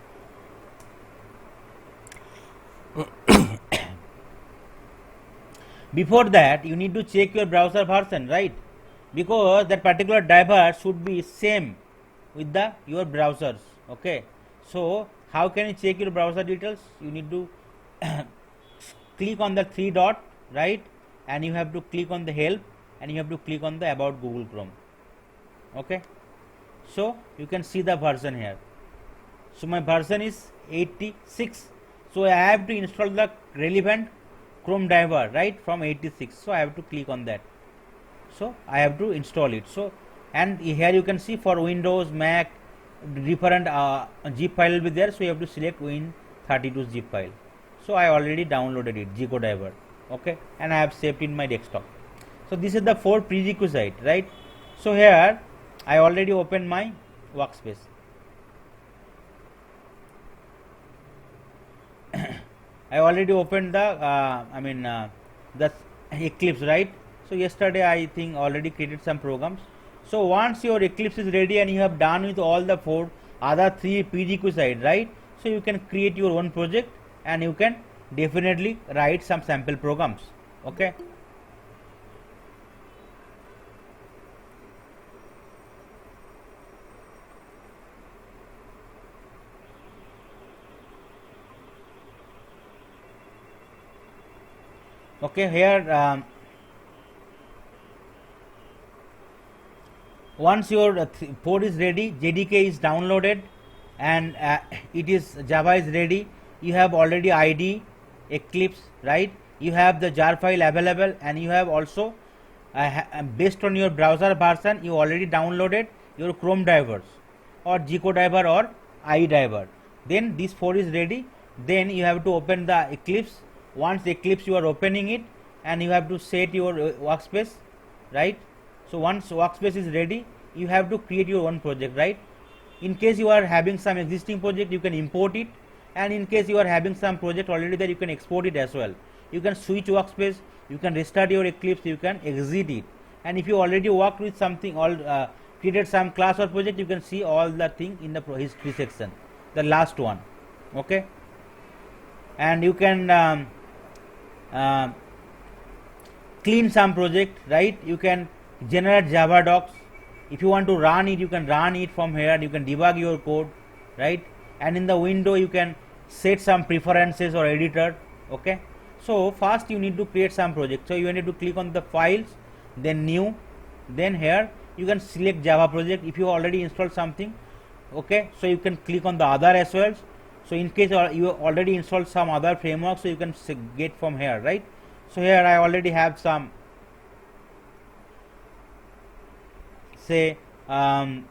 Before that, you need to check your browser version, right? Because that particular driver should be same with your browsers. Okay, so how can you check your browser details? You need to click on the three dot, right, and you have to click on the help and you have to click on the about Google Chrome. Okay, so you can see the version here. So my version is 86, so I have to install the relevant Chrome driver, right, from 86. So I have to click on that. So I have to install it. So, and here you can see for Windows, Mac, different zip file will be there. So you have to select Win32 zip file. So I already downloaded it, G-code driver. Okay, and I have saved in my desktop. So this is the 4 prerequisite, right? So here I already opened my workspace. I already opened the the Eclipse, right? So yesterday I think already created some programs. So once your Eclipse is ready and you have done with all the 4 other 3 prerequisites, right? So you can create your own project and you can definitely write some sample programs. Okay. Okay, here once your 4 is ready, JDK is downloaded and it is Java is ready, you have already ID, Eclipse, right? You have the jar file available and you have also based on your browser version, you already downloaded your Chrome drivers or Gcode driver or IE driver. Then this 4 is ready. Then you have to open the Eclipse. Once Eclipse you are opening it, and you have to set your workspace, right? So once workspace is ready, you have to create your own project, right? In case you are having some existing project, you can import it, and in case you are having some project already there, you can export it as well. You can switch workspace, you can restart your Eclipse, you can exit it, and if you already worked with something created some class or project, you can see all the thing in the history section, the last one. Okay, and you can clean some project, right? You can generate Java docs. If you want to run it, you can run it from here. You can debug your code, right? And in the window you can set some preferences or editor. Okay, so first you need to create some project. So you need to click on the files, then new, then here you can select Java project if you already installed something. Okay, so you can click on the other as well. So in case you already installed some other framework, so you can get from here, right? So here I already have some, say Maven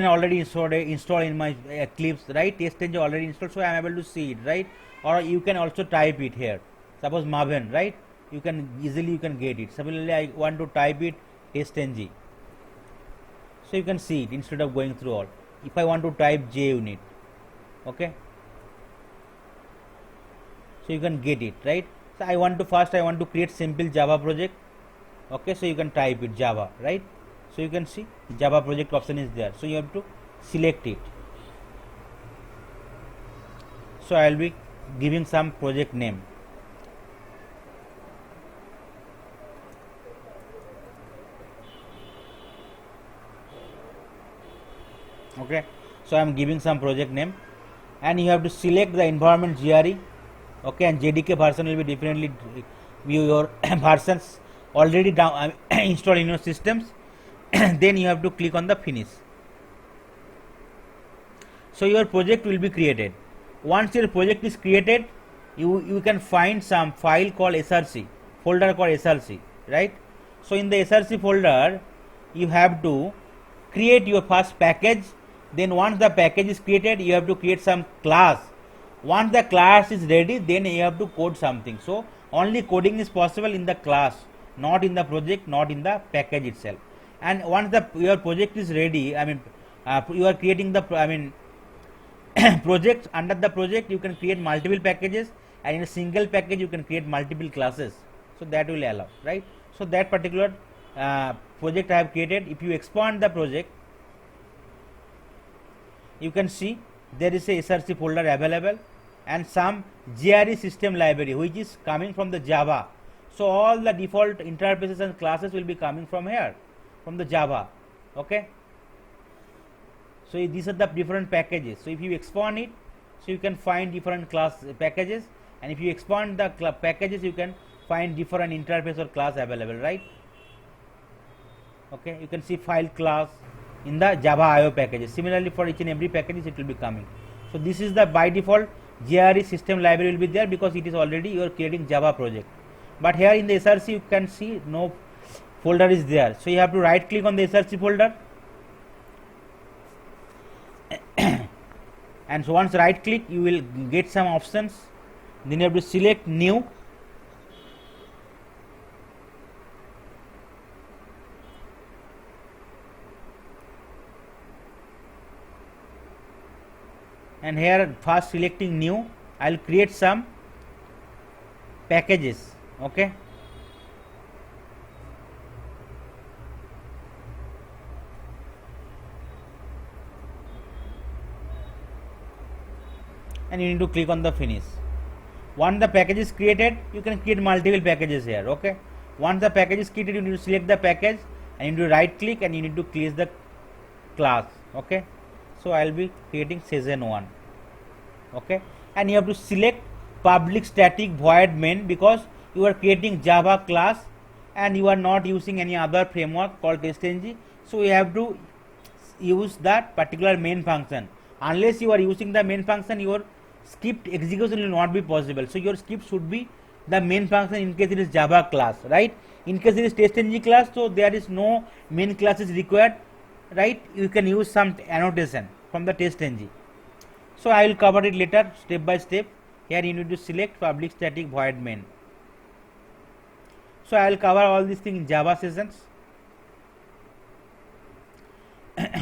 already installed in my Eclipse, right? TestNG already installed, so I am able to see it, right? Or you can also type it here. Suppose Maven, right? You can easily get it. Similarly, I want to type it TestNG, so you can see it instead of going through all. If I want to type JUnit, okay, so you can get it, right? So I want to create simple Java project. Okay, so you can type it Java, right? So you can see Java project option is there, so you have to select it. So I will be giving some project name. Okay, so I am giving some project name, and you have to select the environment GRE. Okay, and JDK version will be differently your versions already down installed in your systems. Then you have to click on the finish. So your project will be created. Once your project is created, you can find some file called src, folder called src, right? So in the src folder you have to create your first package. Then once the package is created, you have to create some class. Once the class is ready, then you have to code something. So only coding is possible in the class, not in the project, not in the package itself. And once your project is ready, I mean you are creating the project. Under the project you can create multiple packages, and in a single package you can create multiple classes, so that will allow, right? So that particular project I have created. If you expand the project, you can see there is a src folder available and some GRE system library which is coming from the Java. So all the default interfaces and classes will be coming from here, from the Java. Okay, so these are the different packages. So if you expand it, so you can find different class packages, and if you expand the packages, you can find different interface or class available, right? Okay, you can see file class in the Java IO packages. Similarly, for each and every packages it will be coming. So this is the by default GRE system library will be there, because it is already you are creating Java project. But here in the src you can see no folder is there, so you have to right click on the src folder, and so once right click you will get some options. Then you have to select new, and here first selecting new, I will create some packages. Okay, and you need to click on the finish. Once the package is created, you can create multiple packages here. Okay, once the package is created, you need to select the package, and you need to right click, and you need to close the class. Okay, so I will be creating session 1. Okay, and you have to select public static void main, because you are creating Java class and you are not using any other framework called TestNG. So you have to use that particular main function. Unless you are using the main function, your script execution will not be possible. So your script should be the main function in case it is Java class, right? In case it is TestNG class, so there is no main class is required, right? You can use some annotation from the TestNG. So I will cover it later step by step. Here you need to select public static void main. So I will cover all these things in Java sessions.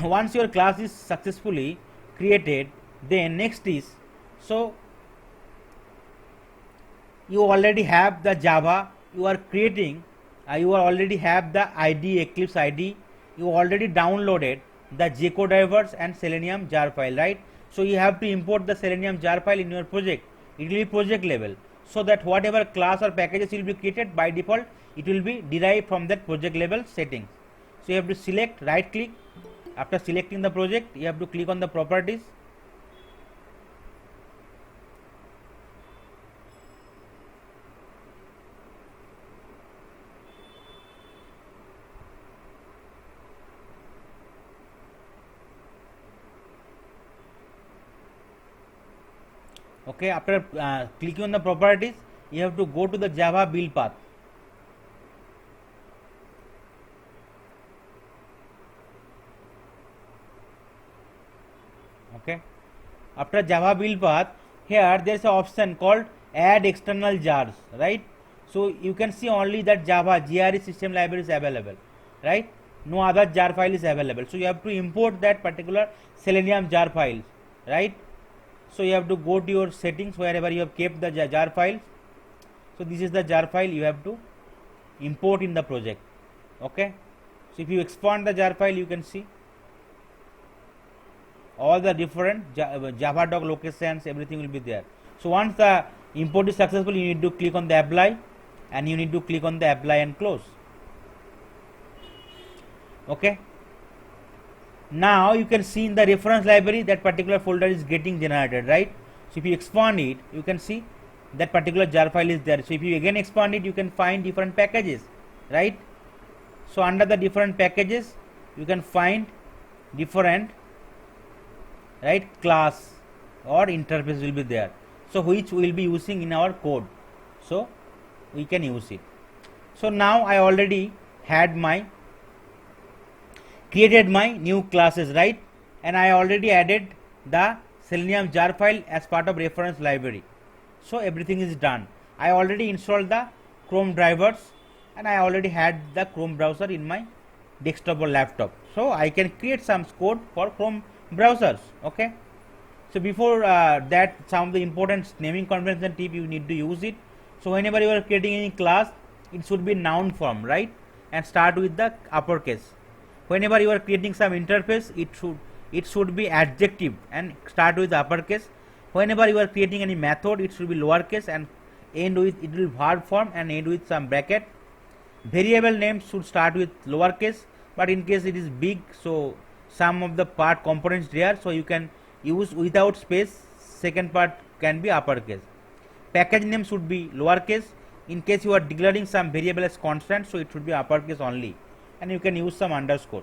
Once your class is successfully created, then next is, so you already have the Java, you are creating, you already have the ID, Eclipse ID, you already downloaded the JCO drivers and Selenium jar file, right? So you have to import the Selenium jar file in your project. It will be project level, so that whatever class or packages will be created, by default it will be derived from that project level settings. So you have to select, right click. After selecting the project, you have to click on the properties. Okay, after clicking on the properties, you have to go to the Java build path. Okay, after Java build path, here there is an option called add external jars, right? So you can see only that Java GRE system library is available, right? No other jar file is available. So you have to import that particular Selenium jar files, right? So you have to go to your settings wherever you have kept the jar files. So this is the jar file you have to import in the project. Okay, so if you expand the jar file, you can see all the different Java doc locations, everything will be there. So once the import is successful, you need to click on the apply, and you need to click on the apply and close. Okay, now you can see in the reference library that particular folder is getting generated, right? So if you expand it, you can see that particular jar file is there. So if you again expand it, you can find different packages, right? So under the different packages, you can find different, right, class or interface will be there, so which we will be using in our code, so we can use it. So now I already had my created my new classes, right? And I already added the Selenium jar file as part of reference library. So everything is done. I already installed the Chrome drivers, and I already had the Chrome browser in my desktop or laptop. So I can create some code for Chrome browsers. Okay. So before that, some of the important naming convention tip you need to use it. So whenever you are creating any class, it should be noun form, right? And start with the uppercase. Whenever you are creating some interface, it should be adjective and start with uppercase. Whenever you are creating any method, it should be lowercase and end with, it will verb form and end with some bracket. Variable names should start with lowercase, but in case it is big, so some of the part components there, so you can use without space. Second part can be uppercase. Package name should be lowercase. In case you are declaring some variable as constant, so it should be uppercase only, and you can use some underscore.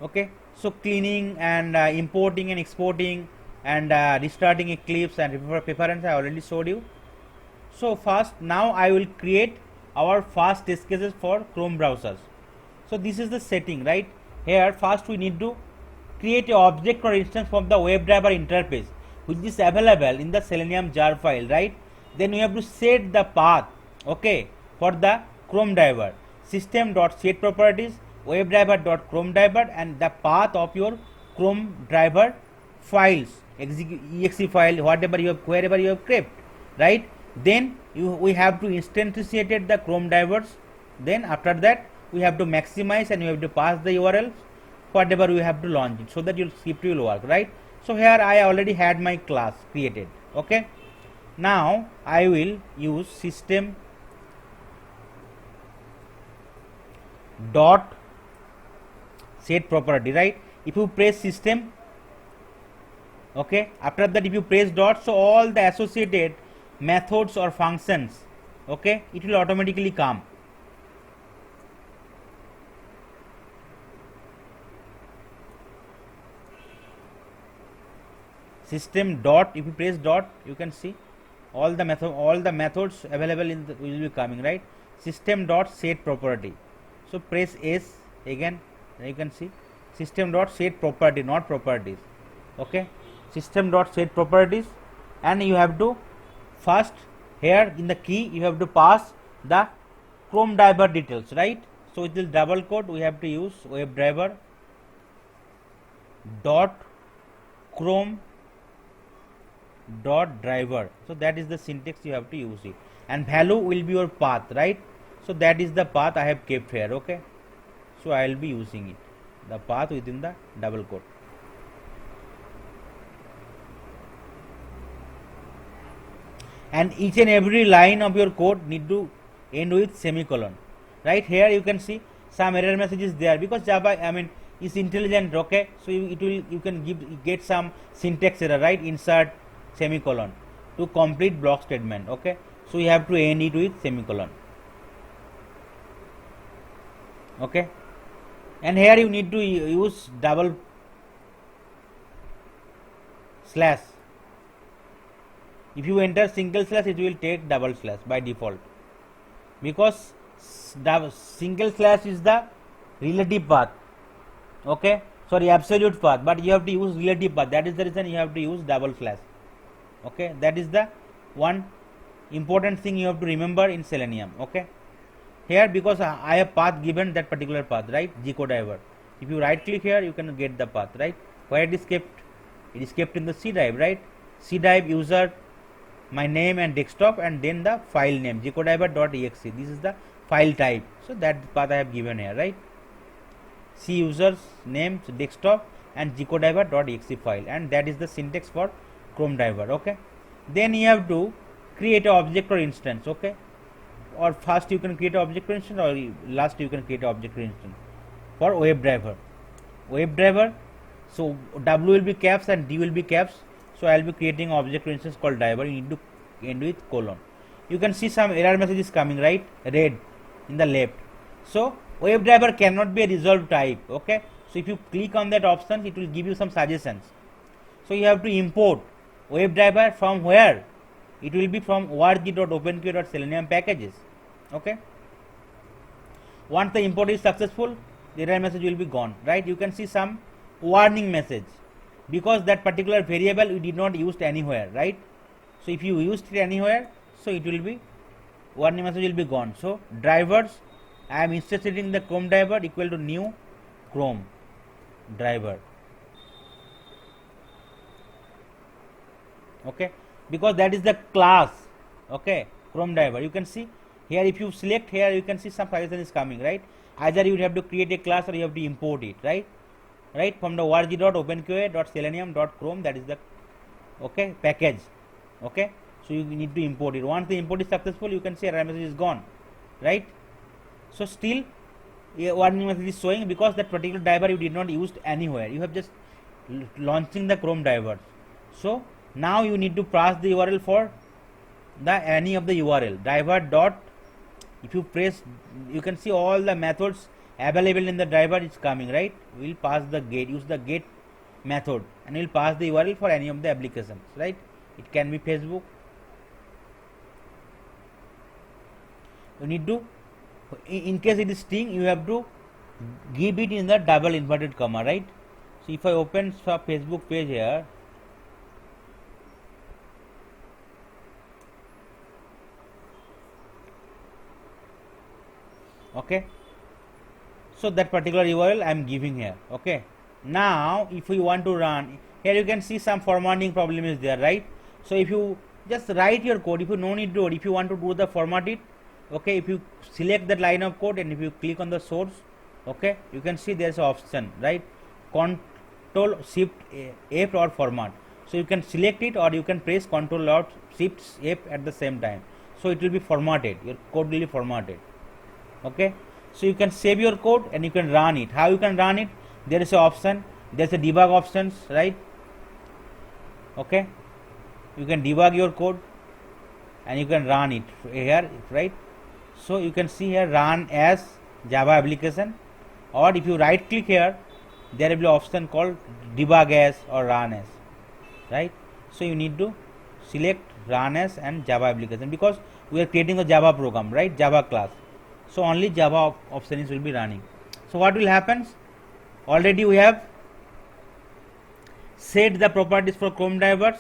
Okay, so cleaning and importing and exporting and restarting Eclipse and preference I already showed you. So first, now I will create our fast test cases for Chrome browsers. So this is the setting, right? Here first we need to create a object or instance from the WebDriver interface, which is available in the Selenium jar file, right? Then we have to set the path, okay, for the Chrome driver. System.setProperties WebDriver.ChromeDriver, and the path of your Chrome driver files, exe file, whatever you have, wherever you have kept, right? Then we have to instantiate the Chrome drivers. Then after that, we have to maximize and we have to pass the URLs, whatever we have to launch it, so that your script will work, right? So here I already had my class created. Okay, now I will use system dot set property, right? If you press system, okay, after that if you press dot, so all the associated methods or functions, okay, it will automatically come. System dot, if you press dot, you can see all the methods available in the, will be coming, right? System dot set property. So press S again, you can see system dot set property, not properties. Okay, system dot set properties, and you have to first here in the key you have to pass the Chrome driver details, right? So it will double quote, we have to use WebDriver dot Chrome dot driver. So that is the syntax you have to use it, and value will be your path, right? So that is the path I have kept here. Okay, so I will be using it, the path within the double quote. And each and every line of your code need to end with semicolon, right? Here you can see some error message is there because Java, I mean, is intelligent. Okay, so you can get some syntax error, right? Insert semicolon to complete block statement. Okay, so you have to end it with semicolon. Okay, and here you need to use double slash. If you enter single slash, it will take double slash by default, because single slash is the relative path. Okay, sorry, absolute path, but you have to use relative path. That is the reason you have to use double slash. Okay, that is the one important thing you have to remember in Selenium. Okay, here because I have path given that particular path, right? GCoDriver. If you right click here, you can get the path, right? Where it is kept? It is kept in the C drive, right? C drive user, my name and desktop, and then the file name gcodriver.exe. This is the file type. So that path I have given here, right? C users name, desktop, and gcodriver.exe file, and that is the syntax for Chrome driver. Okay, then you have to create an object or instance. Okay, or first you can create an object or instance, or last you can create an object or instance for WebDriver. So W will be caps and D will be caps. So I will be creating an object or instance called driver. You need to end with colon. You can see some error messages coming, right? Red in the left. So WebDriver cannot be a resolved type. Okay, so if you click on that option, it will give you some suggestions. So you have to import WebDriver from where? It will be from org.openqa.selenium packages. Okay, once the import is successful, the error message will be gone, right? You can see some warning message because that particular variable you did not use anywhere, right? So if you used it anywhere, so it will be warning message will be gone. So drivers, I am instantiating the Chrome driver equal to new Chrome driver. Okay, because that is the class. Okay, Chrome driver. You can see here, if you select here, you can see some suggestion is coming, right? Either you have to create a class or you have to import it, right? Right, from the org.openqa.selenium.chrome, that is the okay package. Okay, so you need to import it. Once the import is successful, you can see error message is gone, right? So still a warning message is showing because that particular driver you did not use anywhere. You have just launching the Chrome driver. So now you need to pass the URL for the any of the URL driver dot. If you press, you can see all the methods available in the driver is coming, right? We will pass the get, use the get method, and we will pass the URL for any of the applications, right? It can be Facebook. You need to, in case it is string, you have to give it in the double inverted comma, right? So if I open a Facebook page here, okay, so that particular URL I am giving here. Okay, now if we want to run, here you can see some formatting problem is there, right? So if you just write your code, if you no need to, if you want to do the format it, okay, if you select that line of code and if you click on the source, okay, you can see there's an option, right? Control Shift F or format. So you can select it, or you can press Control Alt Shift F at the same time. So it will be formatted. Your code will be formatted. Okay, so you can save your code and you can run it. How you can run it? There is an option. There's a debug options, right? Okay, you can debug your code and you can run it here, right? So you can see here run as Java application, or if you right click here, there will be an option called debug as or run as, right? So you need to select run as and Java application, because we are creating a Java program, right? Java class. So only Java options will be running. So what will happen? Already we have set the properties for Chrome drivers,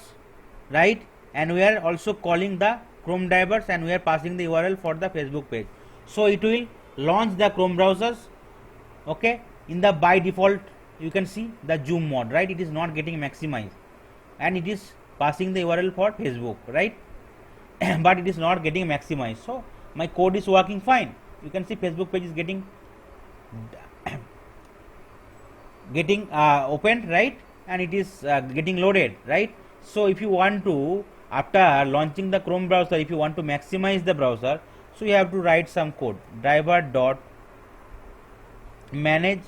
right? And we are also calling the Chrome drivers, and we are passing the URL for the Facebook page. So it will launch the Chrome browsers. Okay, in the by default you can see the zoom mode, right? It is not getting maximized, and it is passing the URL for Facebook, right? But it is not getting maximized. So my code is working fine. You can see Facebook page is getting opened, right? And it is getting loaded, right? So if you want to, after launching the Chrome browser, if you want to maximize the browser, so you have to write some code. Driver dot manage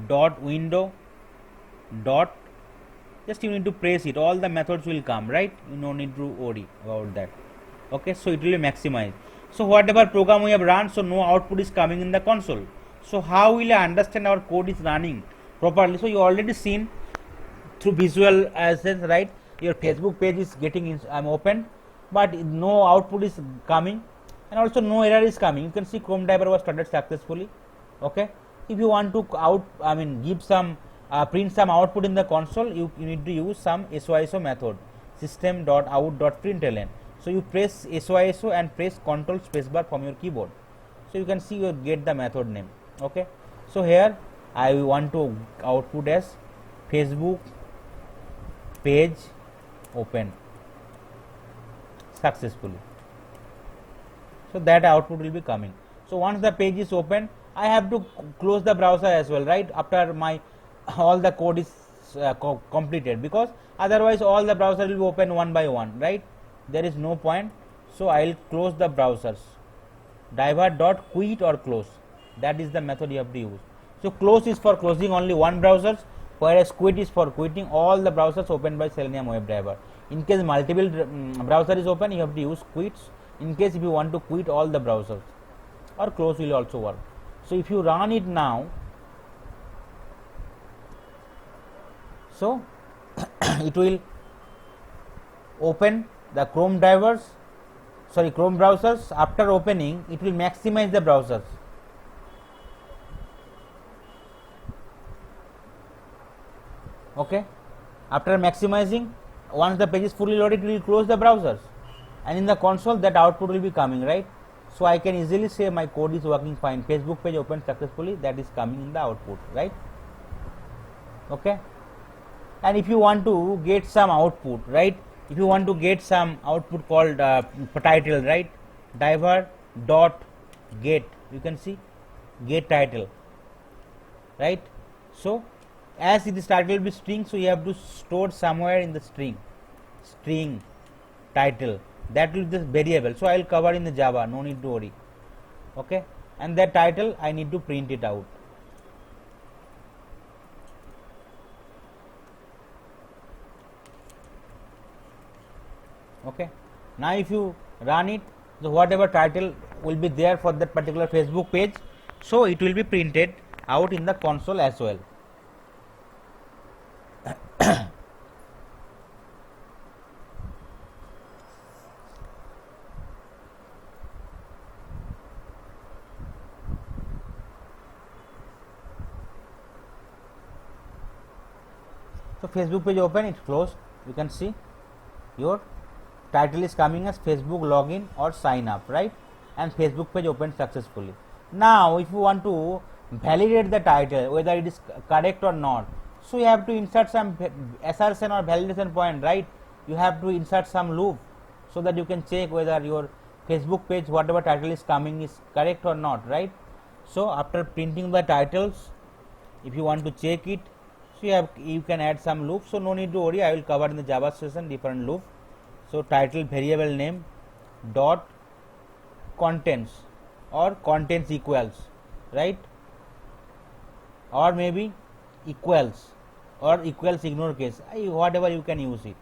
dot window dot, just you need to press it, all the methods will come, right? You no need to worry about that. Okay, so it will be maximized. So whatever program we have run, so no output is coming in the console. So how will I understand our code is running properly? So you already seen through visual sense, right? Your Facebook page is getting open, but no output is coming, and also no error is coming. You can see Chrome driver was started successfully. Okay, if you want to give some print some output in the console, you need to use some SYSO method, system.out.println. So you press SYSO and press Ctrl spacebar from your keyboard. So you can see you get the method name. Okay, so here I want to output as Facebook page open successfully. So that output will be coming. So once the page is open, I have to close the browser as well, right? After my all the code is completed, because otherwise all the browser will be open one by one, right? There is no point. So I will close the browsers. Driver dot quit or close, that is the method you have to use. So close is for closing only one browser, whereas quit is for quitting all the browsers opened by Selenium WebDriver. In case multiple browser is open, you have to use quits. In case if you want to quit all the browsers, or close will also work. So if you run it now, so it will open the Chrome drivers, Chrome browsers. After opening, it will maximize the browsers. Okay, after maximizing, once the page is fully loaded, it will close the browsers, and in the console that output will be coming, right? So I can easily say my code is working fine. Facebook page opened successfully, that is coming in the output, right? Okay, and if you want to get some output, right? If you want to get some output called title, right? Driver dot get, you can see get title, right? So as it is title will be string, so you have to store somewhere in the string title, that will be the variable. So I will cover in the Java, no need to worry. Okay, and that title I need to print it out. Okay, now if you run it, so whatever title will be there for that particular Facebook page, so it will be printed out in the console as well. So Facebook page open, it closed. You can see your title is coming as Facebook login or sign up, right? And Facebook page opened successfully. Now if you want to validate the title whether it is correct or not, so you have to insert some assertion or validation point, right? You have to insert some loop so that you can check whether your Facebook page whatever title is coming is correct or not, right? So after printing the titles, if you want to check it, so you can add some loop. So no need to worry, I will cover in the Java session different loop. So title variable name dot contents or contents equals, right? Or maybe equals or equals ignore case, whatever you can use it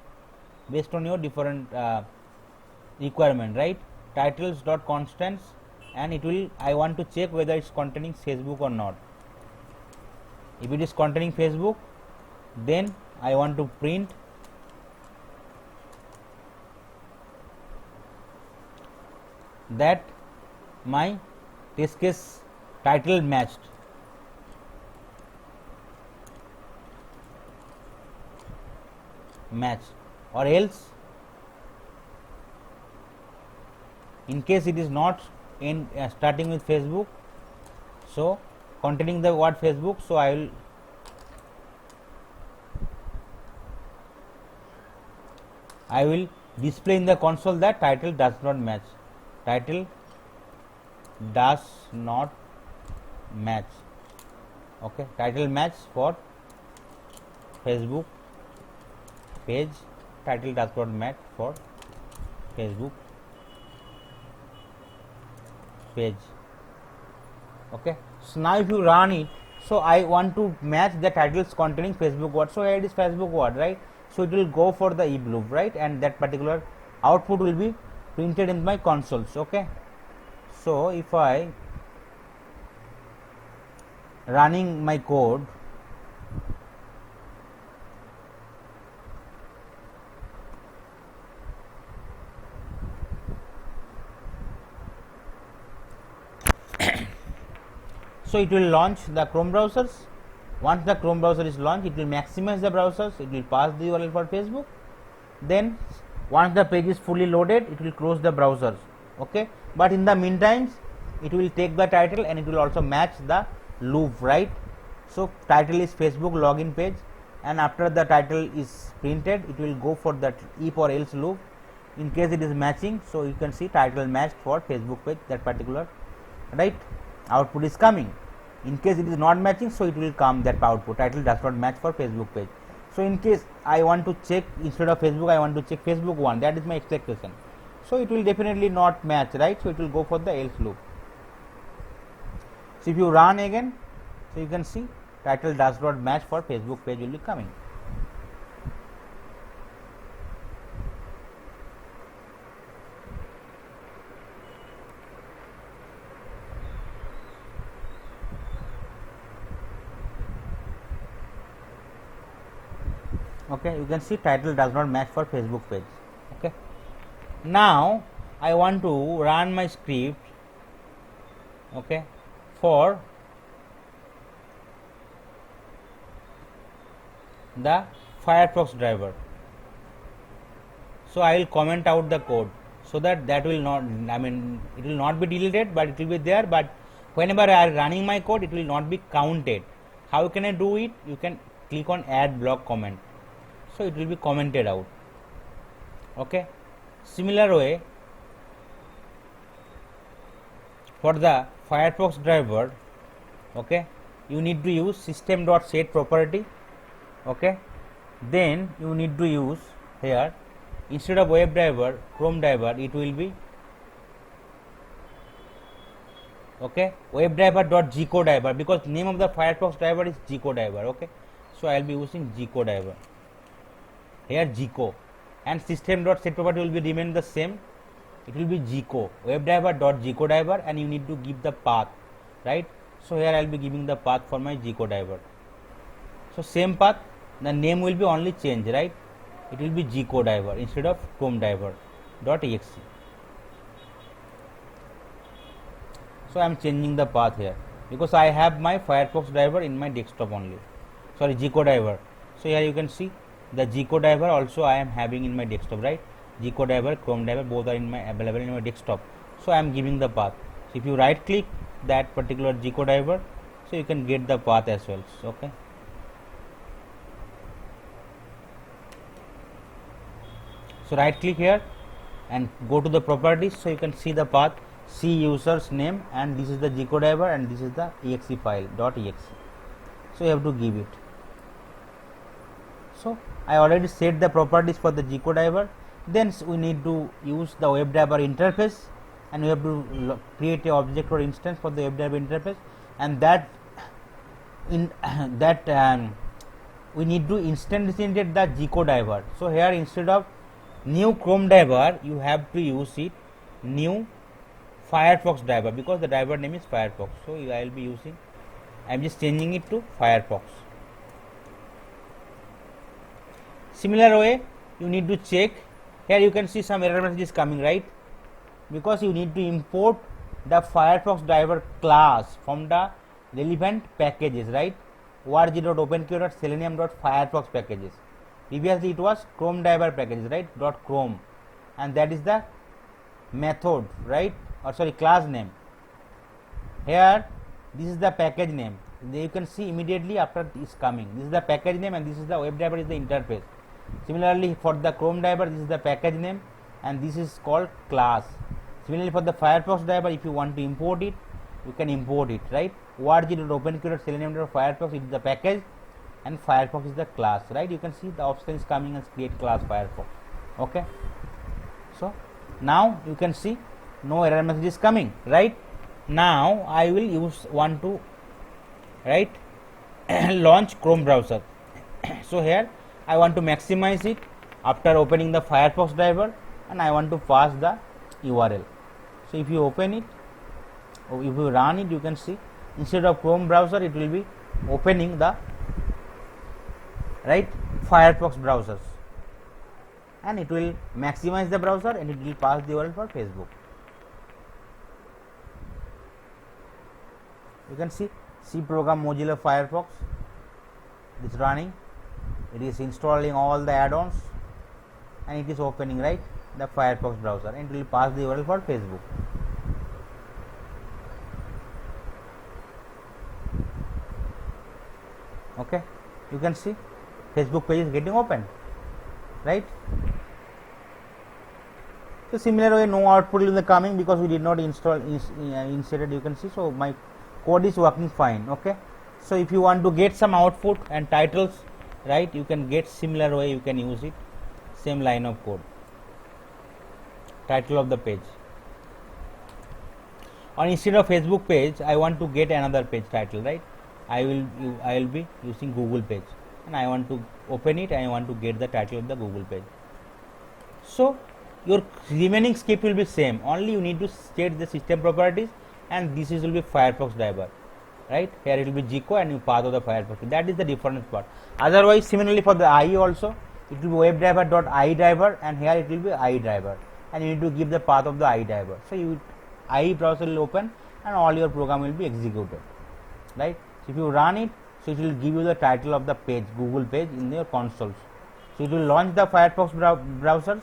based on your different requirement, right? Titles dot constants, and it will, I want to check whether it's containing Facebook or not. If it is containing Facebook, then I want to print that my test case title matched. Or else, in case it is not in starting with Facebook, so containing the word Facebook, so I will display in the console that title does not match. Title does not match. Okay, title match for Facebook page, title does not match for Facebook page. Okay, so now if you run it, so I want to match the titles containing Facebook word, so here it is Facebook word, right? So it will go for the if loop, right? And that particular output will be printed in my consoles. Okay, so if I running my code, so it will launch the Chrome browsers. Once the Chrome browser is launched, it will maximize the browsers, it will pass the URL for Facebook. Then once the page is fully loaded, it will close the browsers. Okay, but in the meantime, it will take the title and it will also match the loop, right? So title is Facebook login page, and after the title is printed, it will go for that if or else loop. In case it is matching, so you can see title matched for Facebook page, that particular, right, output is coming. In case it is not matching, so it will come that output, title does not match for Facebook page. So in case I want to check, instead of Facebook I want to check Facebook one, that is my expectation, so it will definitely not match, right? So it will go for the else loop. So if you run again, so you can see title does not match for Facebook page will be coming. Okay, you can see title does not match for Facebook page. Okay, now I want to run my script, okay, for the Firefox driver. So I will comment out the code, so that will not, I mean, it will not be deleted, but it will be there, but whenever I am running my code, it will not be counted. How can I do it? You can click on add block comment, so it will be commented out. Okay, similar way for the Firefox driver, okay, you need to use system.set property. Okay, then you need to use here, instead of web driver, Chrome driver, it will be, okay, webdriver.gcodriver, because name of the Firefox driver is gcodriver. Okay, so I will be using gcodriver here, gco, and system.set property will be remain the same, it will be gco, webdriver.gcodriver, and you need to give the path, right? So here I will be giving the path for my gcodriver. So same path, the name will be only change, right? It will be gcodriver instead of Chrome driver.exe. So I am changing the path here, because I have my Firefox driver in my desktop only, sorry, gcodriver. So here you can see the gcodriver also I am having in my desktop, right? Gcodriver, Chrome driver, both are in my available in my desktop. So I am giving the path. So if you right click that particular gcodriver, so you can get the path as well. Okay, so right click here and go to the properties, so you can see the path, see users name, and this is the gcodriver and this is the exe file .exe. So you have to give it. So I already set the properties for the gcodriver. Then we need to use the WebDriver interface, and we have to create a object or instance for the WebDriver interface, and that in we need to instantiate the gcodriver. So here instead of new Chrome driver, you have to use it new Firefox driver, because the driver name is Firefox. So I will be using, I am just changing it to Firefox. Similar way, you need to check. Here you can see some error message is coming, right? Because you need to import the Firefox driver class from the relevant packages, right? org.openqr.selenium.firefox packages. Previously it was Chrome driver packages, right? .chrome, and that is the method, right? Or sorry, class name. Here this is the package name. You can see immediately after is coming. This is the package name and this is the WebDriver is the interface. Similarly for the Chrome driver, this is the package name and this is called class. Similarly for the Firefox driver, if you want to import it, you can import it, right? org.openqr.selenium.firefox is the package and Firefox is the class, right? You can see the option is coming as create class Firefox. Okay, so now you can see no error message is coming, right? Now I will want to launch Chrome browser. So here I want to maximize it after opening the Firefox driver and I want to pass the URL. So if you open it or if you run it, you can see instead of Chrome browser it will be opening the Firefox browsers, and it will maximize the browser and it will pass the URL for Facebook. You can see C program Mozilla Firefox is running, it is installing all the add-ons and it is opening the Firefox browser and it will pass the URL for Facebook. Okay, you can see Facebook page is getting open, right? So similar way, no output will be coming because we did not install inserted. You can see, so my code is working fine. Okay, so if you want to get some output and titles, you can get similar way, you can use it, same line of code, title of the page. Or instead of Facebook page, I want to get another page title, right? I will be using Google page and I want to open it and I want to get the title of the Google page. So your remaining script will be same, only you need to state the system properties and this will be Firefox driver, right? Here it will be G code and you path of the Firefox. That is the difference part. Otherwise, similarly for the IE also, it will be WebDriver.IE driver and here it will be IE driver and you need to give the path of the IE driver. So IE browser will open and all your program will be executed, right? So if you run it, so it will give you the title of the page, Google page in your consoles. So it will launch the Firefox browsers.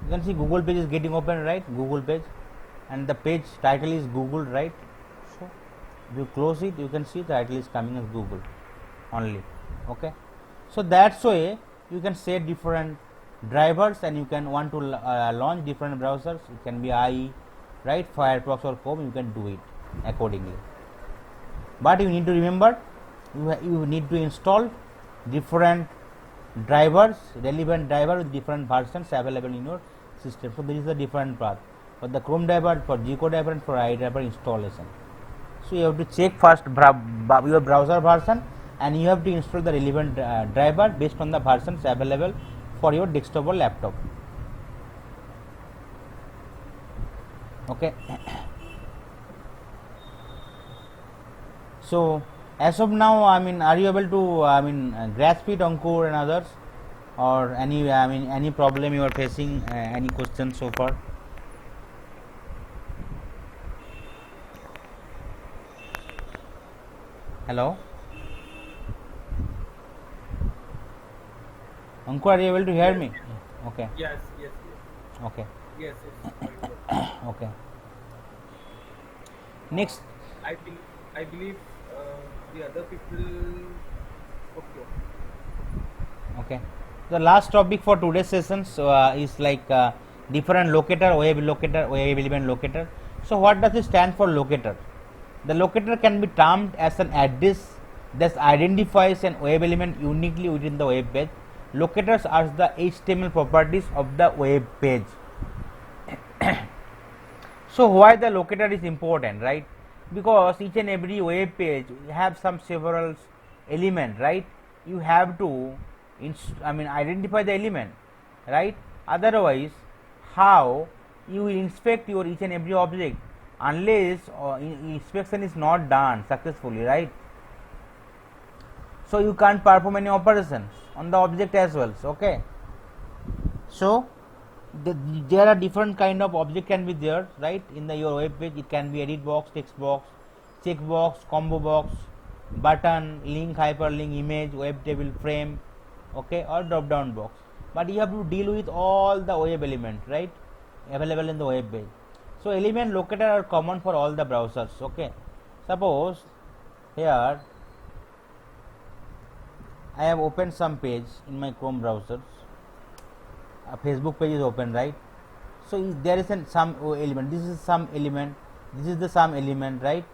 You can see Google page is getting open, right? Google page, and the page title is Google, right? So if you close it, you can see the title is coming as Google only. Okay, so that's way you can set different drivers and you can want to launch different browsers. It can be IE, right? Firefox or Chrome, you can do it accordingly. But you need to remember, you need to install different drivers, relevant driver with different versions available in your system. So there is a different path for the Chrome driver, for G code driver and for IE driver installation. So you have to check first your browser version and you have to install the relevant driver based on the versions available for your desktop or laptop. Okay. So as of now, are you able to grasp it, Ankur and others, or any problem you are facing? Any questions so far? Hello, Ankur, are you able to hear me? Okay. Yes. Okay. Yes. Okay. Next. I believe the other people. Okay. Okay. The last topic for today's sessions is different locator, web element locator. So what does it stand for, locator? The locator can be termed as an address that identifies an web element uniquely within the web page. Locators are the HTML properties of the web page. So why the locator is important, right? Because each and every web page have some several element, right? You have to identify the element, right? Otherwise, how you will inspect your each and every object unless inspection is not done successfully, right? So you can't perform any operations on the object as well. Okay, so there are different kind of object can be there, right? In the your web page, it can be edit box, text box, check box, combo box, button, link, hyperlink, image, web table, frame, okay, or drop down box. But you have to deal with all the web element, right, available in the web page. So element locator are common for all the browsers. Okay, suppose here I have opened some page in my Chrome browser. A Facebook page is open, right? So there is some element. This is some element. This is the some element, right?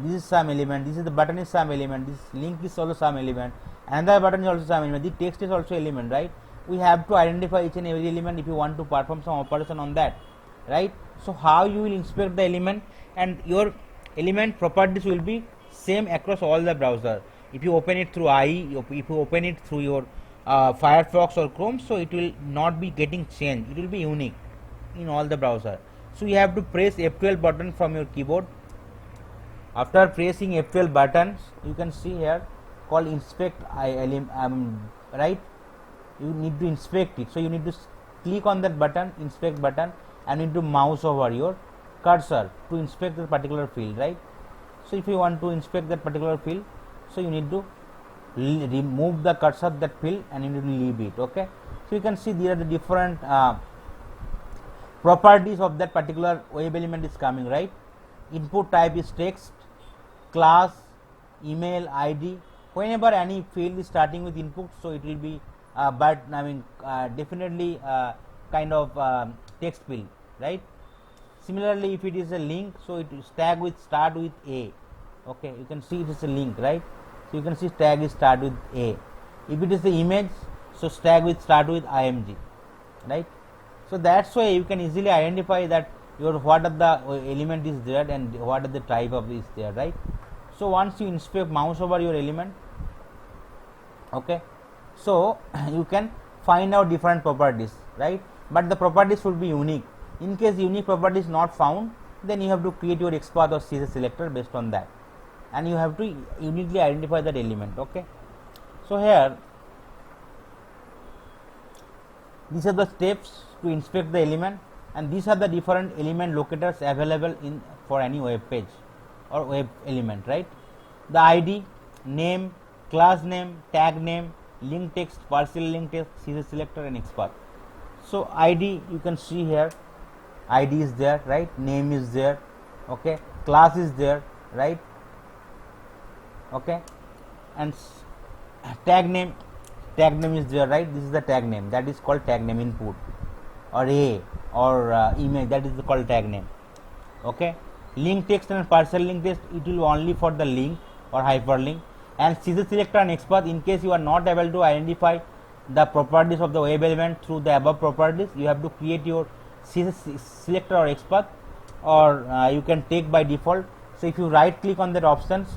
This is some element. This is the button is some element. This link is also some element. Another button is also some element. The text is also element, right? We have to identify each and every element if you want to perform some operation on that, right? So how you will inspect the element, and your element properties will be same across all the browser. If you open it through IE, if you open it through your Firefox or Chrome, so it will not be getting changed. It will be unique in all the browser. So you have to press F12 button from your keyboard. After pressing F12 buttons, you can see here called inspect right? You need to inspect it. So you need to click on that button, inspect button, and need to mouse over your cursor to inspect the particular field, right? So if you want to inspect that particular field, so you need to remove the cursor of that field and you need to leave it. Okay, so you can see there are the different properties of that particular web element is coming, right? Input type is text, class, email, ID. Whenever any field is starting with input, so it will be definitely kind of text field, right? Similarly, if it is a link, so it is tag with start with A. Okay, you can see it is a link, right? So you can see tag is start with A. If it is the image, so tag with start with img, right? So that's why you can easily identify that your what are the element is there and what are the type of is there, right? So once you inspect, mouse over your element, okay, so you can find out different properties, right? But the properties should be unique. In case unique property is not found, then you have to create your XPath or CSS selector based on that, and you have to uniquely identify that element. Okay, so here these are the steps to inspect the element, and these are the different element locators available in for any web page or web element, right? The ID, name, class name, tag name, link text, partial link text, CSS selector, and XPath. So ID, you can see here ID is there, right? Name is there, okay, class is there, right? Okay, and tag name is there, right? This is the tag name, that is called tag name. Input or A or image, that is called tag name. Okay, link text and partial link text, it will only for the link or hyperlink. And CSS selector and XPath, in case you are not able to identify the properties of the web element through the above properties, you have to create your CSS selector or XPath, or you can take by default. So if you right click on that options,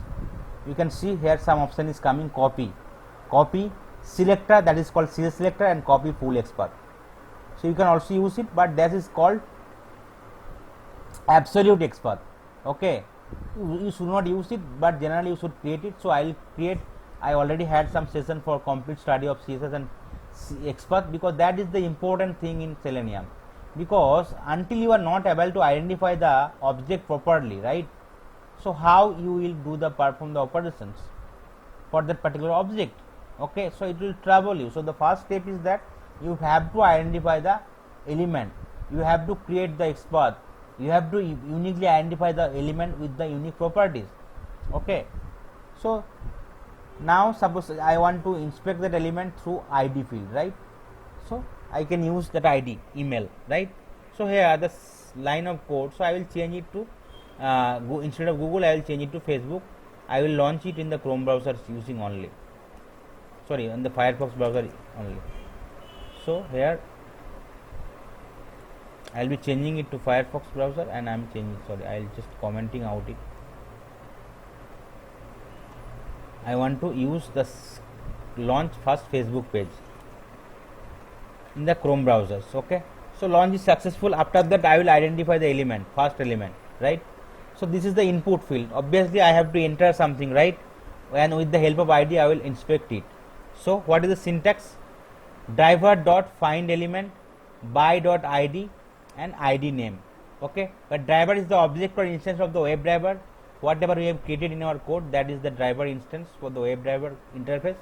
you can see here some option is coming, copy selector, that is called CSS selector, and copy full XPath. So you can also use it, but that is called absolute XPath. Okay, you should not use it, but generally you should create it. So I already had some session for complete study of CSS and XPath, because that is the important thing in Selenium. Because until you are not able to identify the object properly, right? So how you will do the perform the operations for that particular object? Okay, so it will trouble you. So the first step is that you have to identify the element, you have to create the XPath, you have to uniquely identify the element with the unique properties. Okay, so now suppose I want to inspect that element through ID field, right? So I can use that ID, email, right? So here the line of code, so I will change it to instead of Google, I will change it to Facebook. I will launch it in the Chrome browser using only, sorry, in the Firefox browser only. So here I will be changing it to Firefox browser, and I am changing, sorry, I will just commenting out it. I want to use the launch first Facebook page in the Chrome browsers. Okay, so launch is successful. After that I will identify the element, first element, right? So this is the input field. Obviously I have to enter something, right? And with the help of ID I will inspect it. So what is the syntax? Driver dot find element by dot ID and ID name. Okay, but driver is the object or instance of the WebDriver. Whatever we have created in our code, that is the driver instance for the WebDriver interface.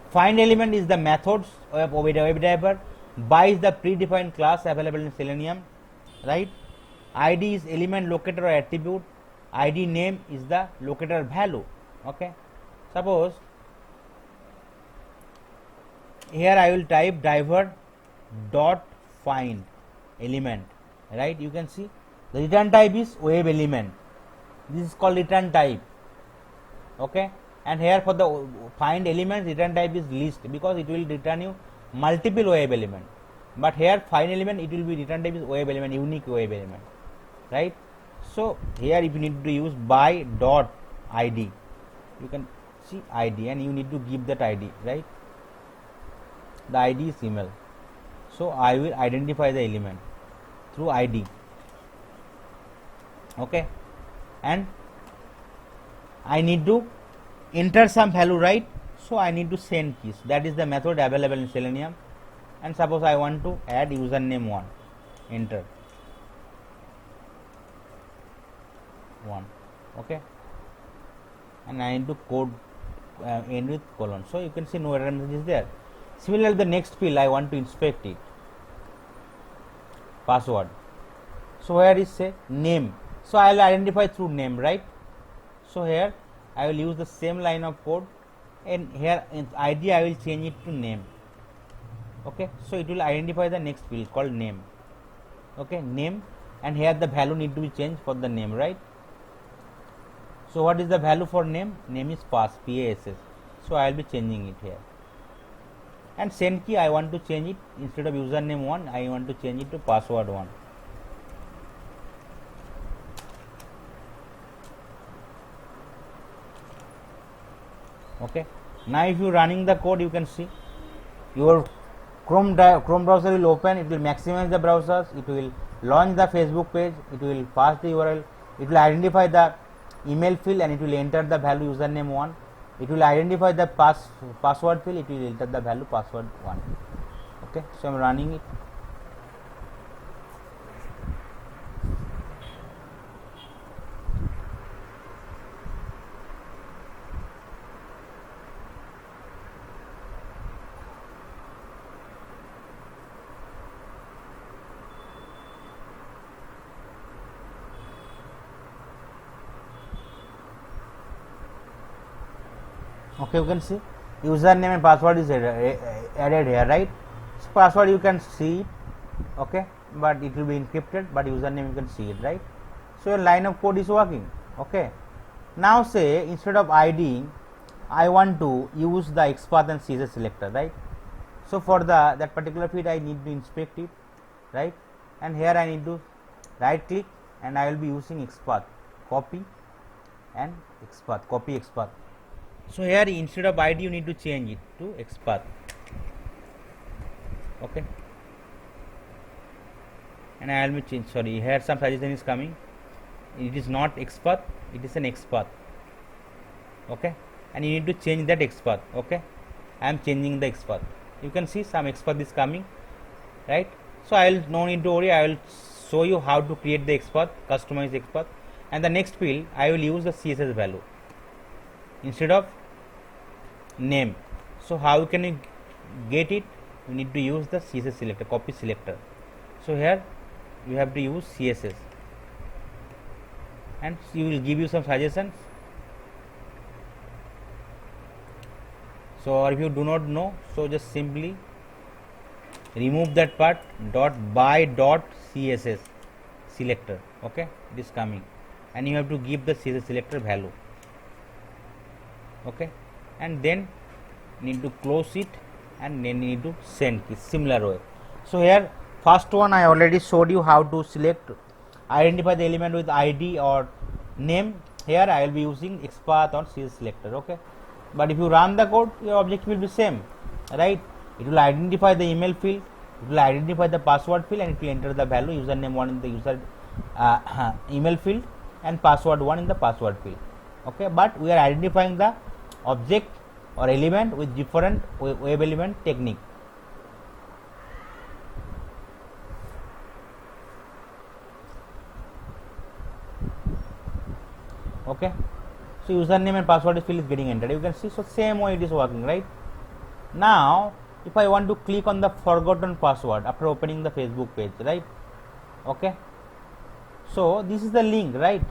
Find element is the methods of WebDriver. By is the predefined class available in Selenium, right? ID is element locator or attribute. ID name is the locator value. Okay, suppose here I will type driver dot find element, right? You can see the return type is web element. This is called return type. Okay, and here for the find element return type is list, because it will return you multiple web element, but here find element it will be return type is web element, unique web element, right? So here if you need to use by dot ID, you can see ID and you need to give that ID, right? The ID is email, so I will identify the element through ID. Okay, and I need to enter some value, right? So I need to send keys. That is the method available in Selenium. And suppose I want to add username 1, enter 1. Okay, and I need to code end with colon. So you can see no error message is there. Similarly, the next field I want to inspect it, password. So where is say name? So I will identify through name, right? So here I will use the same line of code, and here in ID I will change it to name. Okay, so it will identify the next field called name. Okay, name, and here the value need to be changed for the name, right? So what is the value for name? Name is pass, PASS. So I will be changing it here. And send key I want to change it, instead of username 1 I want to change it to password 1. Okay, now if you running the code, you can see your Chrome browser will open. It will maximize the browsers, it will launch the Facebook page, it will pass the URL, it will identify the email field and it will enter the value username 1. It will identify the password field, it will enter the value password 1. Okay, so I am running it. Okay, you can see username and password is added here, right? So password you can see it, okay, but it will be encrypted, but username you can see it, right? So your line of code is working. Okay, now say instead of ID I want to use the XPath and CSS selector, right? So for that particular field I need to inspect it, right? And here I need to right click and I will be using XPath, copy and XPath, copy XPath. So here instead of ID you need to change it to XPath. Okay, and I will be change. Sorry, here some suggestion is coming. It is not XPath, it is an XPath. Okay, and you need to change that XPath. Okay, I am changing the XPath. You can see some XPath is coming, right? So I will no need to worry. I will show you how to create the XPath, customize the XPath, and the next field I will use the CSS value instead of name. So how can you get it? You need to use the CSS selector, copy selector. So here you have to use CSS, and you will give you some suggestions. So or if you do not know, so just simply remove that part dot by dot CSS selector. Okay, it is coming, and you have to give the CSS selector value. Okay, and then need to close it and then need to send key, similar way. So here first one I already showed you how to select, identify the element with ID or name, here I will be using XPath or CS selector. Okay, but if you run the code, your objective will be same, right? It will identify the email field, it will identify the password field, and it will enter the value username 1 in the user email field and password 1 in the password field. Okay, but we are identifying the object or element with different web element technique. Okay, so username and password field is getting entered. You can see, so same way it is working, right? Now if I want to click on the forgotten password after opening the Facebook page, right? Okay, so this is the link, right?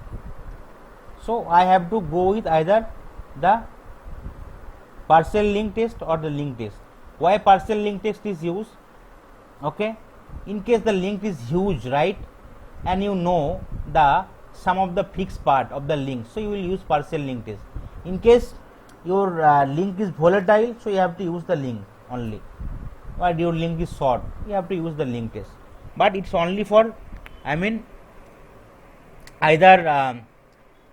So I have to go with either the partial link test or the link test. Why partial link test is used? Okay, in case the link is huge, right, and you know the some of the fixed part of the link, so you will use partial link test. In case your link is volatile, so you have to use the link only, or your link is short, you have to use the link test. But it's only for, I mean, either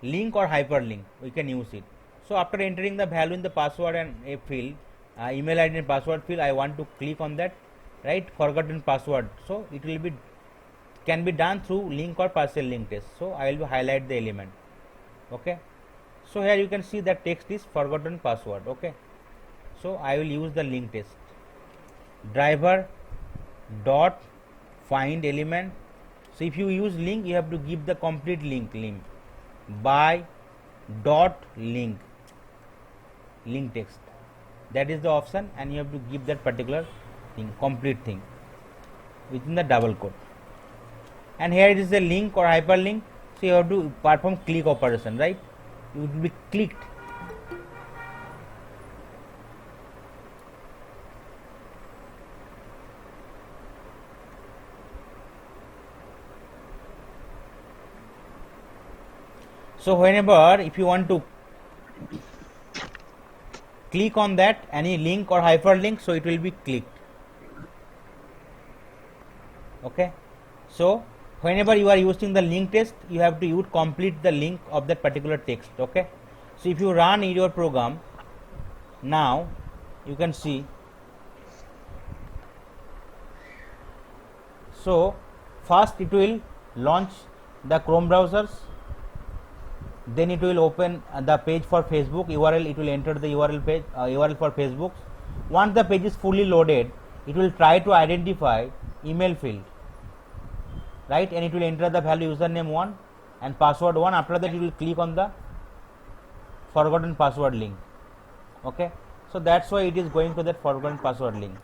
link or hyperlink we can use it. So after entering the value in the password and a field, email ID and password field, I want to click on that, right, forgotten password. So it will be, can be done through link or partial link test. So I will highlight the element. Okay, so here you can see that text is forgotten password. Okay, so I will use the link test. Driver dot find element. So if you use link, you have to give the complete link by dot link text, that is the option, and you have to give that particular thing, complete thing, within the double quote. And here it is a link or hyperlink, so you have to perform click operation, right? It will be clicked. So whenever if you want to click on that any link or hyperlink, so it will be clicked. Okay, so whenever you are using the link test, you have to use complete the link of that particular text. Okay, so if you run in your program, now you can see, so first it will launch the Chrome browsers, then it will open the page for Facebook URL, it will enter the URL page, URL for Facebook. Once the page is fully loaded, it will try to identify email field, right, and it will enter the value username 1 and password 1. After that, it will click on the forgotten password link. Okay, so that's why it is going to that forgotten password link.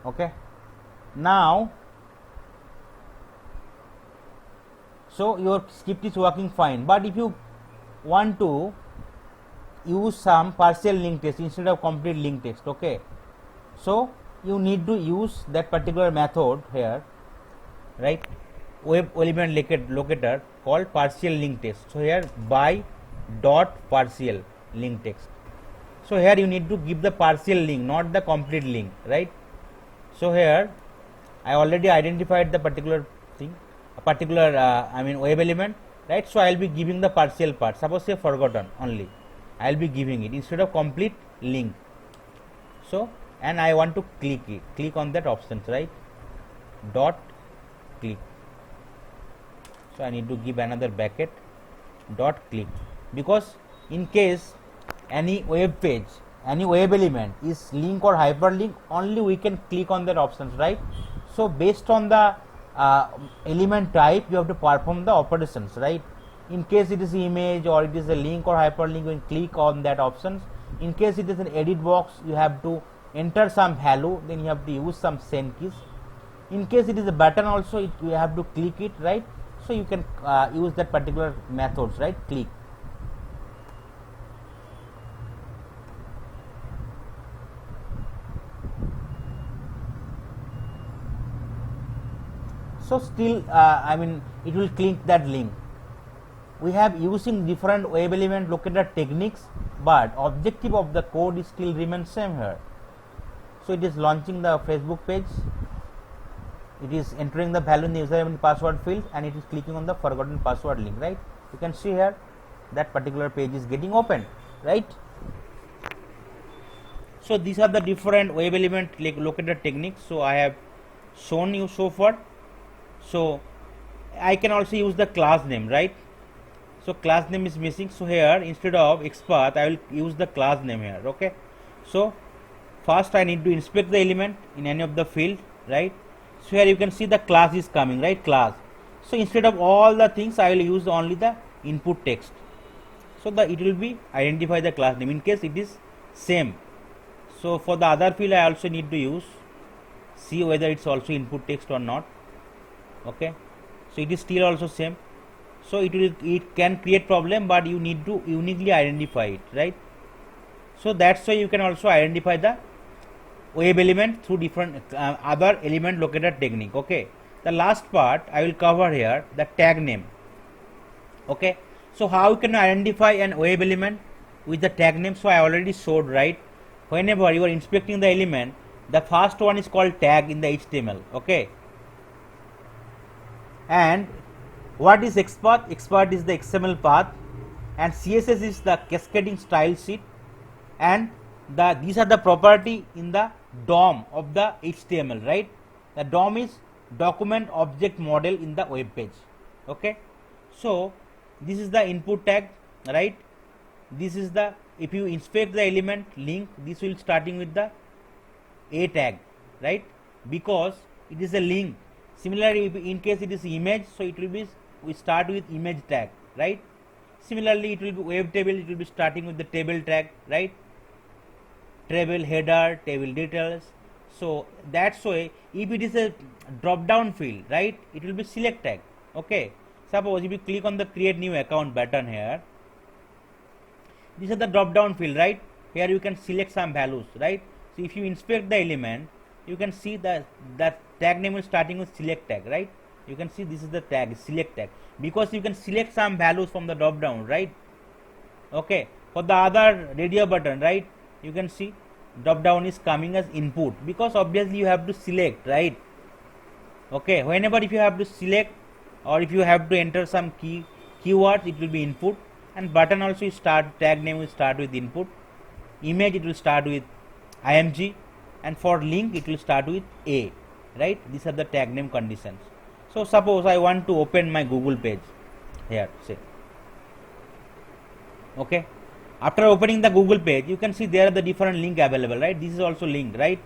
Okay, now so your script is working fine, but if you want to use some partial link test instead of complete link text, okay, so you need to use that particular method here, right, web element locator called partial link test. So here by dot partial link text, so here you need to give the partial link, not the complete link, right? So here I already identified the particular thing, a particular I mean web element, right? So I will be giving the partial part, suppose say forgotten only, I will be giving it instead of complete link. So and I want to click on that options, right, dot click. So I need to give another bracket dot click, because in case any web page, any web element is link or hyperlink, only we can click on that options, right? So based on the element type, you have to perform the operations, right? In case it is image or it is a link or hyperlink, you can click on that options. In case it is an edit box, you have to enter some value, then you have to use some send keys. In case it is a button also, you have to click it, right? So you can use that particular methods, right? Click. So still I mean it will click that link. We have using different web element locator techniques, but objective of the code is still remains same here. So it is launching the Facebook page. It is entering the value in the username and password field, and it is clicking on the forgotten password link, right? You can see here that particular page is getting opened, right? So these are the different web element locator techniques. So I have shown you so far. So I can also use the class name, right? So class name is missing, so here instead of XPath I will use the class name here. Okay, so first I need to inspect the element in any of the field, right? So here you can see the class is coming, right? Class. So instead of all the things I will use only the input text, so that it will be identify the class name in case it is same. So for the other field I also need to use, see whether it's also input text or not. Okay, so it is still also same. So it can create problem, but you need to uniquely identify it, right? So that's why you can also identify the web element through different other element locator technique. Okay, the last part I will cover here, the tag name. Okay, so how you can identify an web element with the tag name? So I already showed, right? Whenever you are inspecting the element, the first one is called tag in the HTML. Okay, and what is XPath? XPath is the XML path, and CSS is the cascading style sheet, and these are the property in the DOM of the HTML, right? The DOM is document object model in the web page. Okay, so this is the input tag, right? This is the, if you inspect the element link, this will starting with the A tag, right? Because it is a link. Similarly, if in case it is image, so it will be, we start with image tag, right? Similarly, it will be web table, it will be starting with the table tag, right? Table header, table details. So that's why if it is a drop down field, right, it will be select tag. Okay, suppose if you click on the create new account button here, this is the drop down field, right? Here you can select some values, right? So if you inspect the element, you can see that tag name is starting with select tag, right? You can see this is the tag, select tag, because you can select some values from the drop down, right? Okay, for the other radio button, right, you can see drop down is coming as input, because obviously you have to select, right? Okay, whenever if you have to select or if you have to enter some keywords, it will be input, and button also start, tag name will start with input, image it will start with img, and for link it will start with A, right? These are the tag name conditions. So suppose I want to open my Google page here, say. Okay, after opening the Google page, you can see there are the different link available, right? This is also link, right?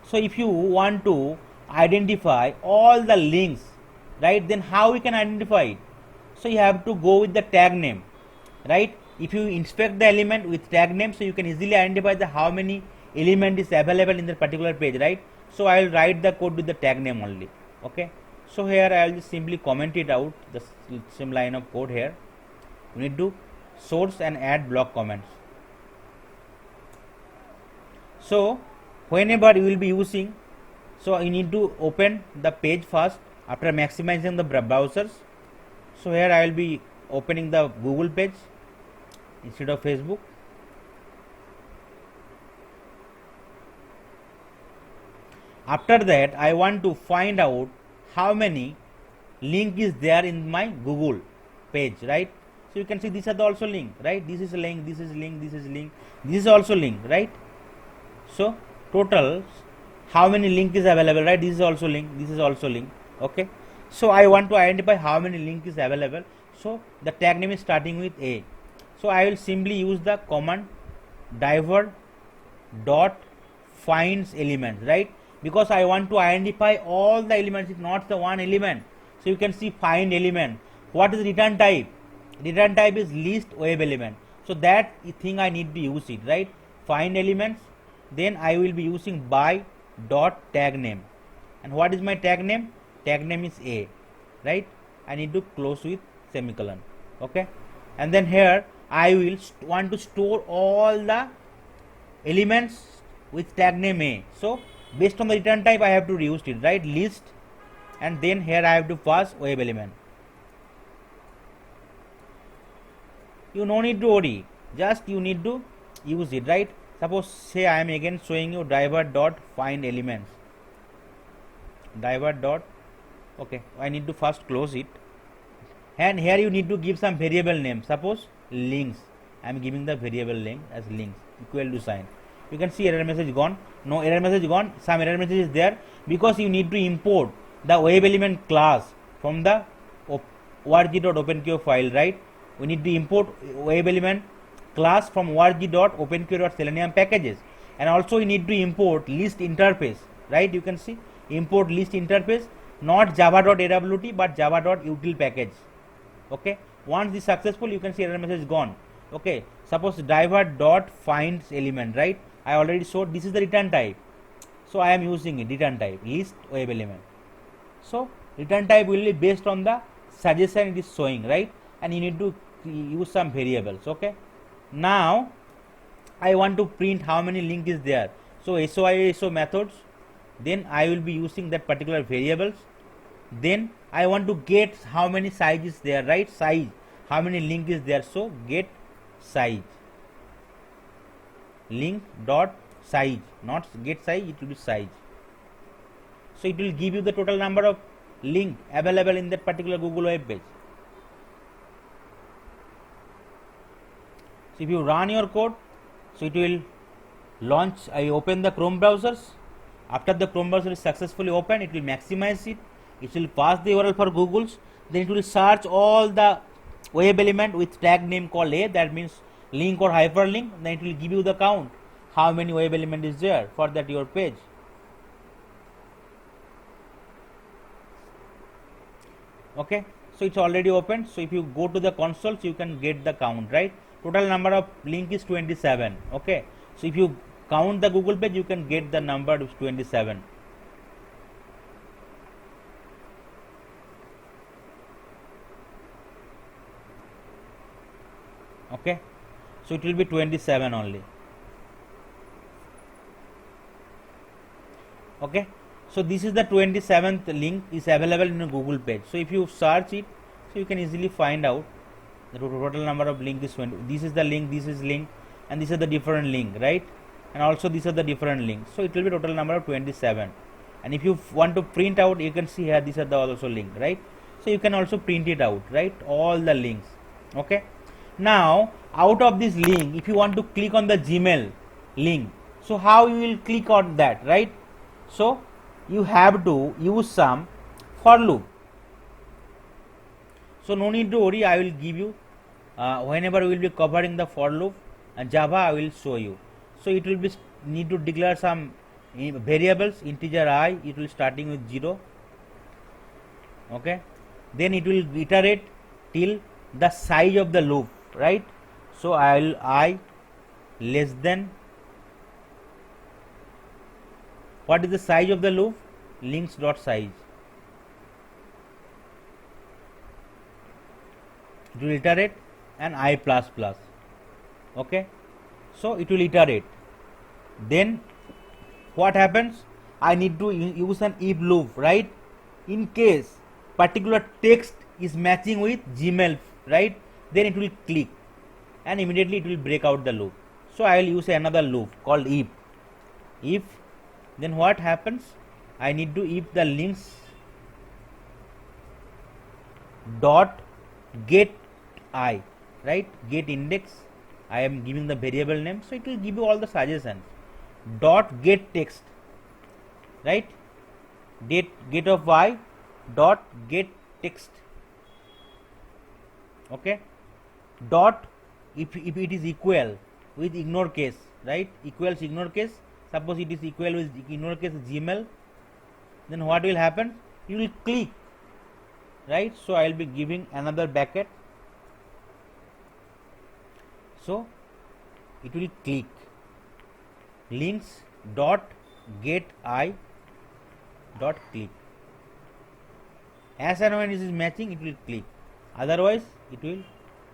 So if you want to identify all the links, right, then how we can identify it? So you have to go with the tag name, right? If you inspect the element with tag name, so you can easily identify the how many element is available in the particular page, right? So I will write the code with the tag name only. Okay, so here I will just simply comment it out, the same line of code here. You need to source and add block comments. So whenever you will be using, so you need to open the page first after maximizing the browsers. So here I will be opening the Google page instead of Facebook. After that, I want to find out how many link is there in my Google page, right? So you can see these are the also link, right? This is a link, this is link, this is link, this is also link, right? So total how many link is available, right? This is also link, this is also link. Okay, so I want to identify how many link is available. So the tag name is starting with A. So I will simply use the command diver dot finds elements, right? Because I want to identify all the elements, it's not the one element. So you can see find element. What is return type? Return type is list web element. So that thing I need to use it, right? Find elements. Then I will be using by dot tag name. And what is my tag name? Tag name is A, right? I need to close with semicolon. Okay, and then here I will want to store all the elements with tag name A. So based on the return type I have to reuse it, right? List, and then here I have to pass web element. You no need to worry, just you need to use it, right? Suppose say I am again showing you driver dot find elements, driver dot, okay, I need to first close it, and here you need to give some variable name. Suppose links, I am giving the variable name as links equal to sign. You can see error message gone. No error message gone. Some error message is there because you need to import the web element class from the org.openqr file, right? We need to import web element class from org.openqr.selenium packages, and also we need to import list interface, right? You can see import list interface, not java.awt but java.util package. Okay, once this successful, you can see error message gone. Okay, suppose driver dot finds element, right? I already showed this is the return type, so I am using it, return type list web element. So return type will be based on the suggestion it is showing, right? And you need to use some variables. Okay, now I want to print how many link is there. So SOISO methods, then I will be using that particular variables. Then I want to get how many size is there, right? Size, how many link is there. So get size, link dot size, not get size, it will be size. So it will give you the total number of link available in that particular Google web page. So if you run your code, so it will launch. I open the Chrome browsers. After the Chrome browser is successfully open, it will maximize it. It will pass the URL for Google's. Then it will search all the web element with tag name called A, that means link or hyperlink. Then it will give you the count how many web element is there for that your page. Okay, so it's already open. So if you go to the console, so you can get the count, right? Total number of link is 27. Okay, so if you count the Google page, you can get the number is 27. Okay, so it will be 27 only. Okay, so this is the 27th link is available in a Google page. So if you search it, so you can easily find out the total number of link is 20. This is the link, this is link, and this is the different link, right? And also these are the different links. So it will be total number of 27. And if you want to print out, you can see here these are the also link, right? So you can also print it out, right? All the links. Okay. Now out of this link, if you want to click on the Gmail link, so how you will click on that, right? So you have to use some for loop. So no need to worry, I will give you whenever we will be covering the for loop and Java, I will show you. So it will be need to declare some variables, integer I, it will starting with 0. Okay, then it will iterate till the size of the loop, right? So I less than, what is the size of the loop? Links dot size. It will iterate and I plus plus. Okay, so it will iterate. Then what happens? I need to use an if loop, right? In case particular text is matching with Gmail, right? Then it will click and immediately it will break out the loop. So I will use another loop called if. If, then what happens? I need to if the links dot get I, right? Get index. I am giving the variable name, so it will give you all the suggestions. Dot get text, right? Get of I dot get text. Okay. Dot if it is equal with ignore case, right? Equals ignore case. Suppose it is equal with ignore case Gmail, then what will happen? You will click, right? So I will be giving another bracket. So it will click links dot get I dot click. As and when it is matching, it will click. Otherwise, it will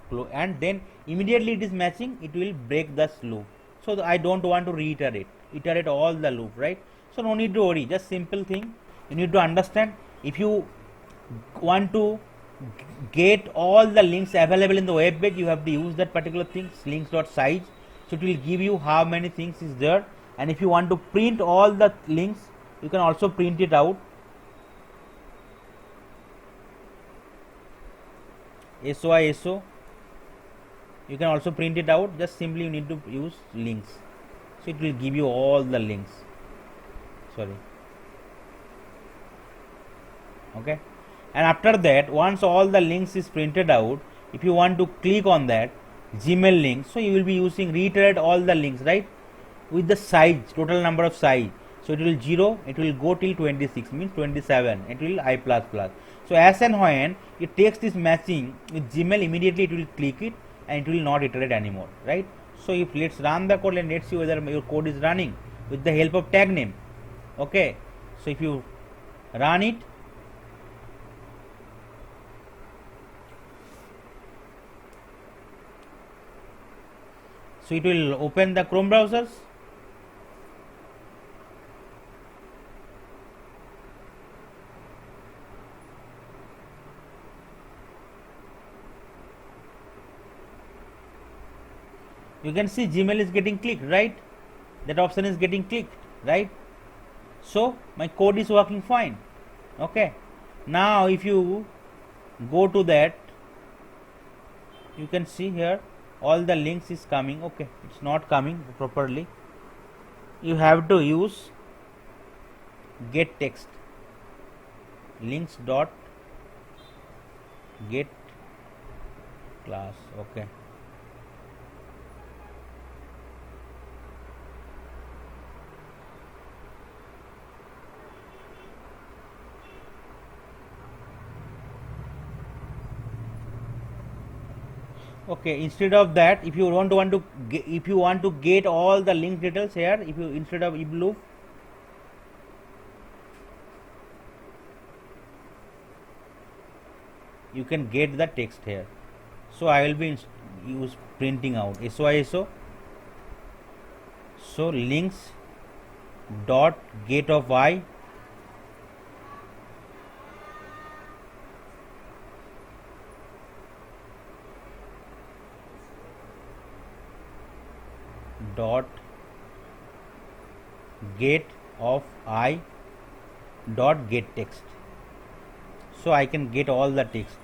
close, and then immediately it is matching, it will break the loop. So I don't want to reiterate, iterate all the loop, right? So no need to worry. Just simple thing. You need to understand. If you want to get all the links available in the web page, you have to use that particular thing, links dot size. So it will give you how many things is there, and if you want to print all the links, you can also print it out. SO, you can also print it out. Just simply you need to use links. So it will give you all the links. Sorry. Okay. And after that, once all the links is printed out, if you want to click on that Gmail link, so you will be using reiterate all the links, right, with the size, total number of size. So it will 0, it will go till 26, means 27, it will I plus plus. So as and when it takes this matching with Gmail, immediately it will click it and it will not iterate anymore, right? So if let's run the code and let's see whether your code is running with the help of tag name. Okay, so if you run it, so it will open the Chrome browsers. You can see Gmail is getting clicked, right? That option is getting clicked, right? So my code is working fine. Okay, now if you go to that, you can see here all the links is coming. Okay, it's not coming properly. You have to use get text links dot get class. Okay, okay, instead of that, if you want to if you want to get all the link details here, if you instead of if loop, you can get the text here. So I will be use printing out SO. So links dot get of I dot get of I dot get text. So I can get all the text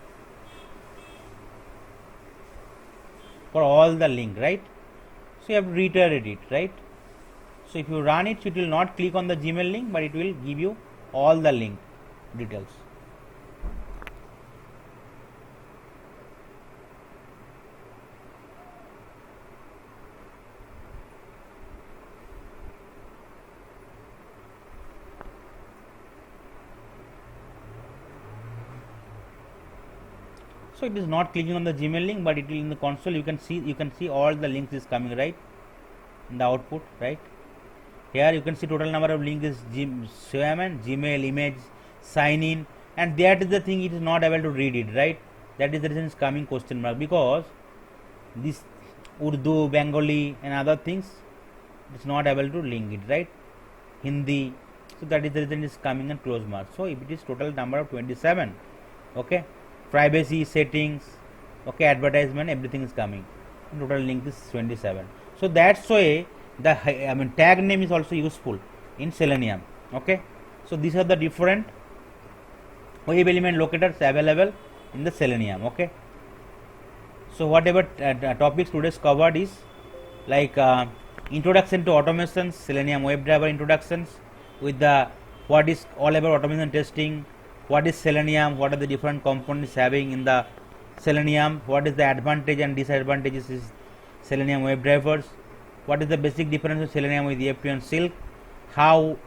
for all the link, right? So you have to reiterate it, right? So if you run it, it will not click on the Gmail link, but it will give you all the link details. So it is not clicking on the Gmail link, but it will in the console. You can see all the links is coming, right, in the output, right? Here you can see total number of links is Gmail, image, sign in, and that is the thing, it is not able to read it, right? That is the reason it's coming question mark, because this Urdu, Bengali and other things, it's not able to link it, right? Hindi, so that is the reason it's coming and close mark. So if it is total number of 27, okay, privacy settings, okay, advertisement, everything is coming, and total link is 27. So that's why the tag name is also useful in Selenium. Okay, so these are the different web element locators available in the Selenium. Okay, so whatever topics today's covered is like introduction to automations, Selenium WebDriver introductions, with the what is all about automation testing, what is Selenium, what are the different components having in the Selenium, what is the advantage and disadvantages is Selenium WebDrivers, what is the basic difference of Selenium with EF2 and Silk, how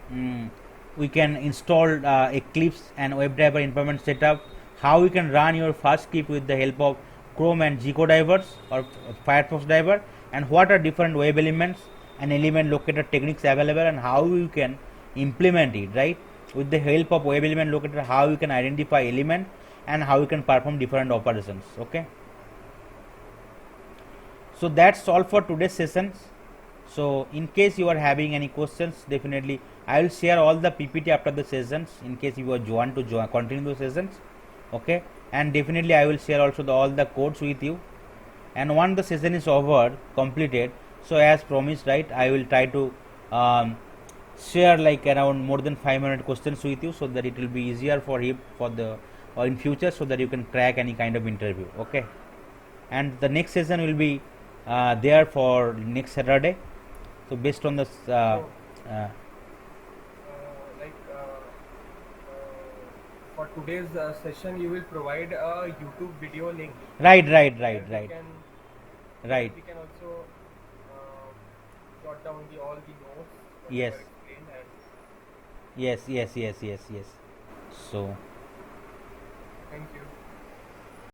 we can install Eclipse and WebDriver environment setup, how we can run your first script with the help of Chrome and Gcodivers or Firefox driver, and what are different web elements and element locator techniques available, and how you can implement it, right, with the help of web element locator, how you can identify element and how you can perform different operations. Okay, so that's all for today's sessions. So in case you are having any questions, definitely I will share all the PPT after the sessions in case you want to continue the sessions. Okay, and definitely I will share also all the codes with you, and once the session is over completed, So as promised, right, I will try to share like around more than 500 questions with you, so that it will be easier for him for the in future, so that you can crack any kind of interview. Okay, and the next session will be there for next Saturday. So based on this So, uh, like for today's session, you will provide a YouTube video link right, where we right, can right. also uh, jot down all the notes Yes, whatever explained, and yes. So thank you.